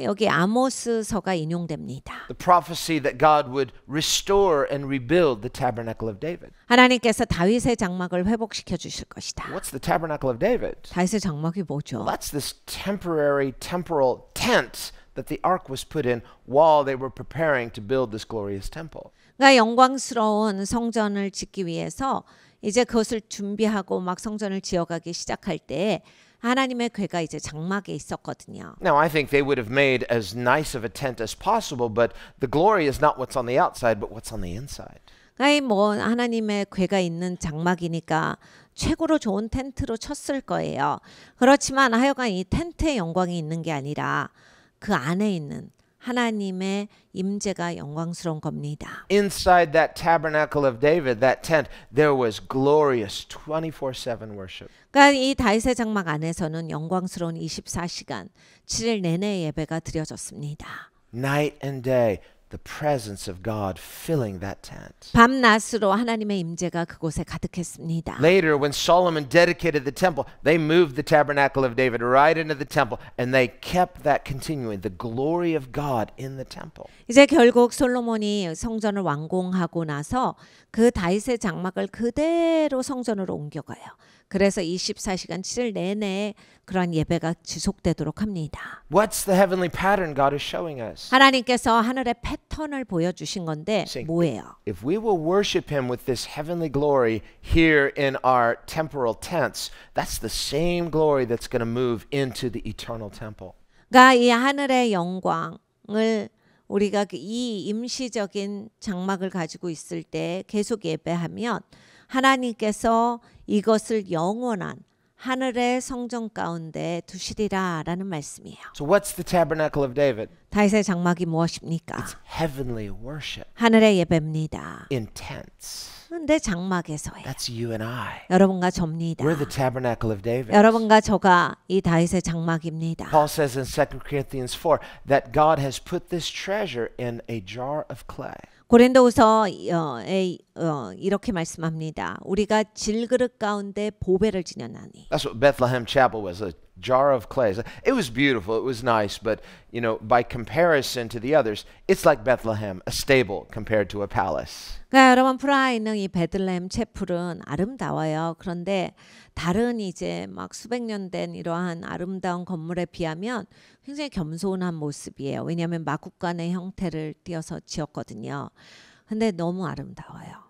여기 아모스서가 인용됩니다. The prophecy that God would restore and rebuild the tabernacle of David. 하나님께서 다윗의 장막을 회복시켜 주실 것이다. What's the tabernacle of David? 다윗의 장막이 뭐죠? Well, that's this temporary temporal tent that the ark was put in while they were preparing to build this glorious temple. 그러니까 영광스러운 성전을 짓기 위해서 이제 그것을 준비하고 막 성전을 지어가기 시작할 때 하나님의 궤가 이제 장막에 있었거든요. Now, I think they would have made as nice of a tent as possible, but the glory is not what's on the outside, but what's on the inside. 아이 뭐 하나님의 궤가 있는 장막이니까 최고로 좋은 텐트로 쳤을 거예요. 그렇지만 하여간 이 텐트의 영광이 있는 게 아니라 그 안에 있는 하나님의 임재가 영광스러운 겁니다. Inside that tabernacle of David, that tent, there was glorious 24/7 worship. 그러니까 이 다윗의 장막 안에서는 영광스러운 24시간 7일 내내 예배가 드려졌습니다. Night and day, the presence of God filling that tent. 밤낮으로 하나님의 임재가 그곳에 가득했습니다. Later, when Solomon dedicated the temple, they moved the tabernacle of David right into the temple, and they kept that continuing, the glory of God in the temple. 이제 결국 솔로몬이 성전을 완공하고 나서 그 다윗의 장막을 그대로 성전으로 옮겨가요. 그래서 24시간 7일 내내 그러한 예배가 지속되도록 합니다. What's the heavenly pattern God is showing us? 하나님께서 하늘의 패턴을 보여주신 건데 뭐예요? If we will worship Him with this heavenly glory here in our temporal tents, that's the same glory that's going to move into the eternal temple. 그러니까 이 하늘의 영광을 우리가 이 임시적인 장막을 가지고 있을 때 계속 예배하면 하나님께서 이것을 영원한 하늘의 성전 가운데 두시리라라는 말씀이에요. So what's the tabernacle of David? 다윗의 장막이 무엇입니까? It's heavenly worship 하늘의 예배입니다. in tents. 근데 장막에서예요. That's you and I. 여러분과 접니다. We're the tabernacle of David. 여러분과 저가 이 다윗의 장막입니다. Paul says in 2 Corinthians 4 that God has put this treasure in a jar of clay. 고린도후서에 이렇게 말씀합니다. 우리가 질그릇 가운데 보배를 지녔나니. That's what Bethlehem Chapel was, a jar of clay. It was beautiful, it was nice, but you know, by comparison to the others, it's like Bethlehem, a stable compared to a palace. 그러니까 여러분 프라하에 있는 이 베들레헴 채플은 아름다워요. 그런데 다른 이제 막 수백 년 된 이러한 아름다운 건물에 비하면 굉장히 겸손한 모습이에요. 왜냐하면 마국간의 형태를 띄어서 지었거든요. 근데 너무 아름다워요.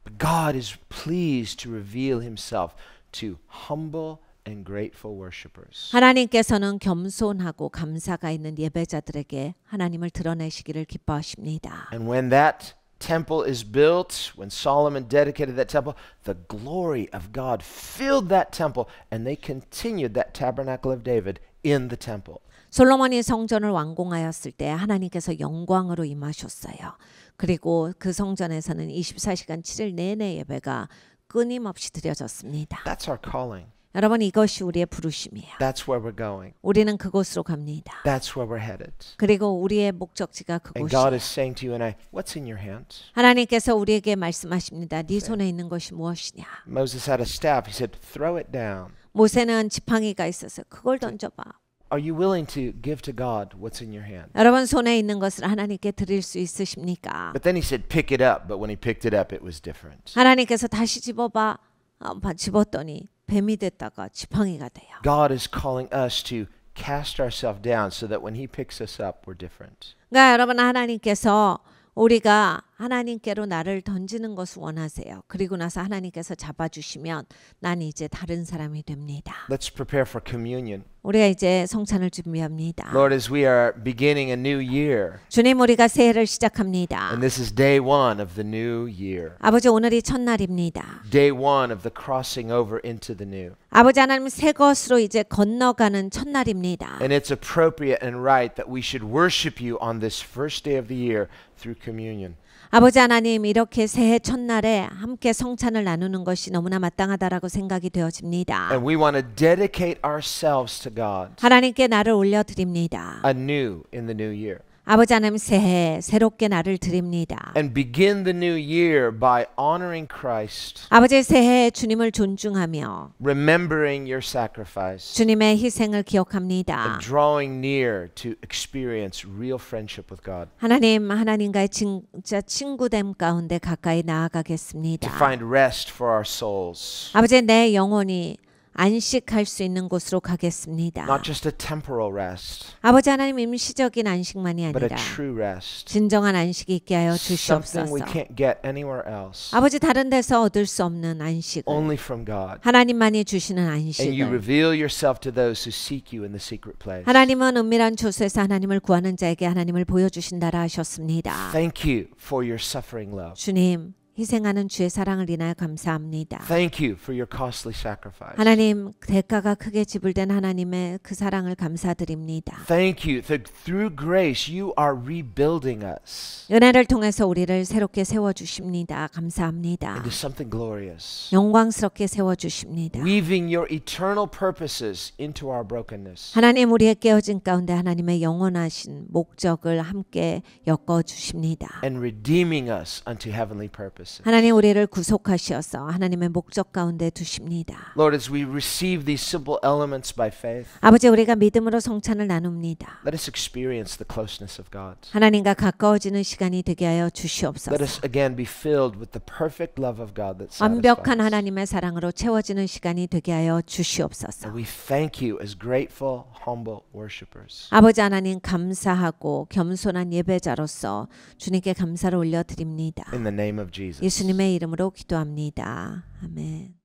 But God is pleased to reveal Himself to humble and grateful worshipers. 하나님께서는 겸손하고 감사가 있는 예배자들에게 하나님을 드러내시기를 기뻐하십니다. And when that temple is built, when Solomon dedicated that temple, the glory of God filled that temple, and they continued that tabernacle of David in the temple. 솔로몬이 성전을 완공하였을 때 하나님께서 영광으로 임하셨어요. 그리고 그 성전에서는 24시간 7일 내내 예배가 끊임없이 드려졌습니다. That's our calling. 여러분 이것이 우리의 부르심이에요. That's where we're going. 우리는 그곳으로 갑니다. That's where we're headed. 그리고 우리의 목적지가 And God 그곳이에요. is saying to you and I, what's in your hands? 하나님께서 우리에게 말씀하십니다. 네 손에 있는 것이 무엇이냐? Moses had a staff. He said, throw it down. 모세는 지팡이가 있어서 그걸 던져봐. Are you willing to give to God what's in your hand? 여러분 손에 있는 것을 하나님께 드릴 수 있으십니까? But then he said, pick it up. But when he picked it up, it was different. 하나님께서 다시 집어봐. 집었더니 뱀이 됐다가 지팡이가 돼요. God is calling us to cast ourselves down so that when he picks us up, we're different. 그러니까 여러분 하나님께서 우리가 하나님께로 나를 던지는 것을 원하세요. 그리고 나서 하나님께서 잡아주시면 난 이제 다른 사람이 됩니다. Let's prepare for communion. 우리가 이제 성찬을 준비합니다. Lord, as we are beginning a new year, 주님 우리가 새해를 시작합니다. and this is day one of the new year, 아버지 오늘이 첫날입니다. day one of the crossing over into the new. 아버지 하나님 새 것으로 이제 건너가는 첫날입니다. And it's appropriate and right that we should worship you on this first day of the year through communion. 아버지 하나님 이렇게 새해 첫날에 함께 성찬을 나누는 것이 너무나 마땅하다라고 생각이 되어집니다. And we want to dedicate ourselves to God 하나님께 나를 올려드립니다. anew in the new year. 아버지 하나님 새해 새롭게 나를 드립니다. And begin the new year by honoring Christ, 아버지 새해에 주님을 존중하며 remembering your sacrifice, 주님의 희생을 기억합니다. and drawing near to experience real friendship with God. 하나님과의 진짜 친구됨 가운데 가까이 To 나아가겠습니다. find rest for our souls. 아버지 내 영혼이 안식할 수 있는 곳으로 가겠습니다. Not just a temporal rest, 아버지 하나님 임시적인 안식만이 but a 아니라 true rest. 진정한 안식이 있게 하여 Something we 주시옵소서. can't get anywhere else. 아버지 다른 데서 얻을 수 없는 안식을 Only from God. 하나님만이 주시는 And you 안식을 reveal yourself to those who seek you in the secret place. 하나님은 은밀한 조소에서 하나님을 구하는 자에게 하나님을 보여주신다라 하셨습니다. Thank you for your suffering love. 주님 희생하는 주의 사랑을 인하여 감사합니다. Thank you for your costly sacrifice. 하나님 대가가 크게 지불된 하나님의 그 사랑을 감사드립니다. Thank you that through grace you are rebuilding us 은혜를 통해서 우리를 새롭게 세워주십니다. 감사합니다. into something glorious. 영광스럽게 세워주십니다. Weaving your eternal purposes into our brokenness. 하나님 우리의 깨어진 가운데 하나님의 영원하신 목적을 함께 엮어주십니다. And redeeming us unto heavenly purposes. 하나님 우리를 구속하셔서 하나님의 목적 가운데 두십니다. Lord, as we receive these simple elements by faith, 아버지 우리가 믿음으로 성찬을 나눕니다. let us experience the closeness of God. 하나님과 가까워지는 시간이 되게 하여 Let 주시옵소서. us again be filled with the perfect love of God that 완벽한 satisfies. 하나님의 사랑으로 채워지는 시간이 되게 하여 주시옵소서. And we thank you as grateful, humble worshipers. 아버지 하나님 감사하고 겸손한 예배자로서 주님께 감사를 올려드립니다. In the name of Jesus. 예수님의 이름으로 기도합니다. 아멘.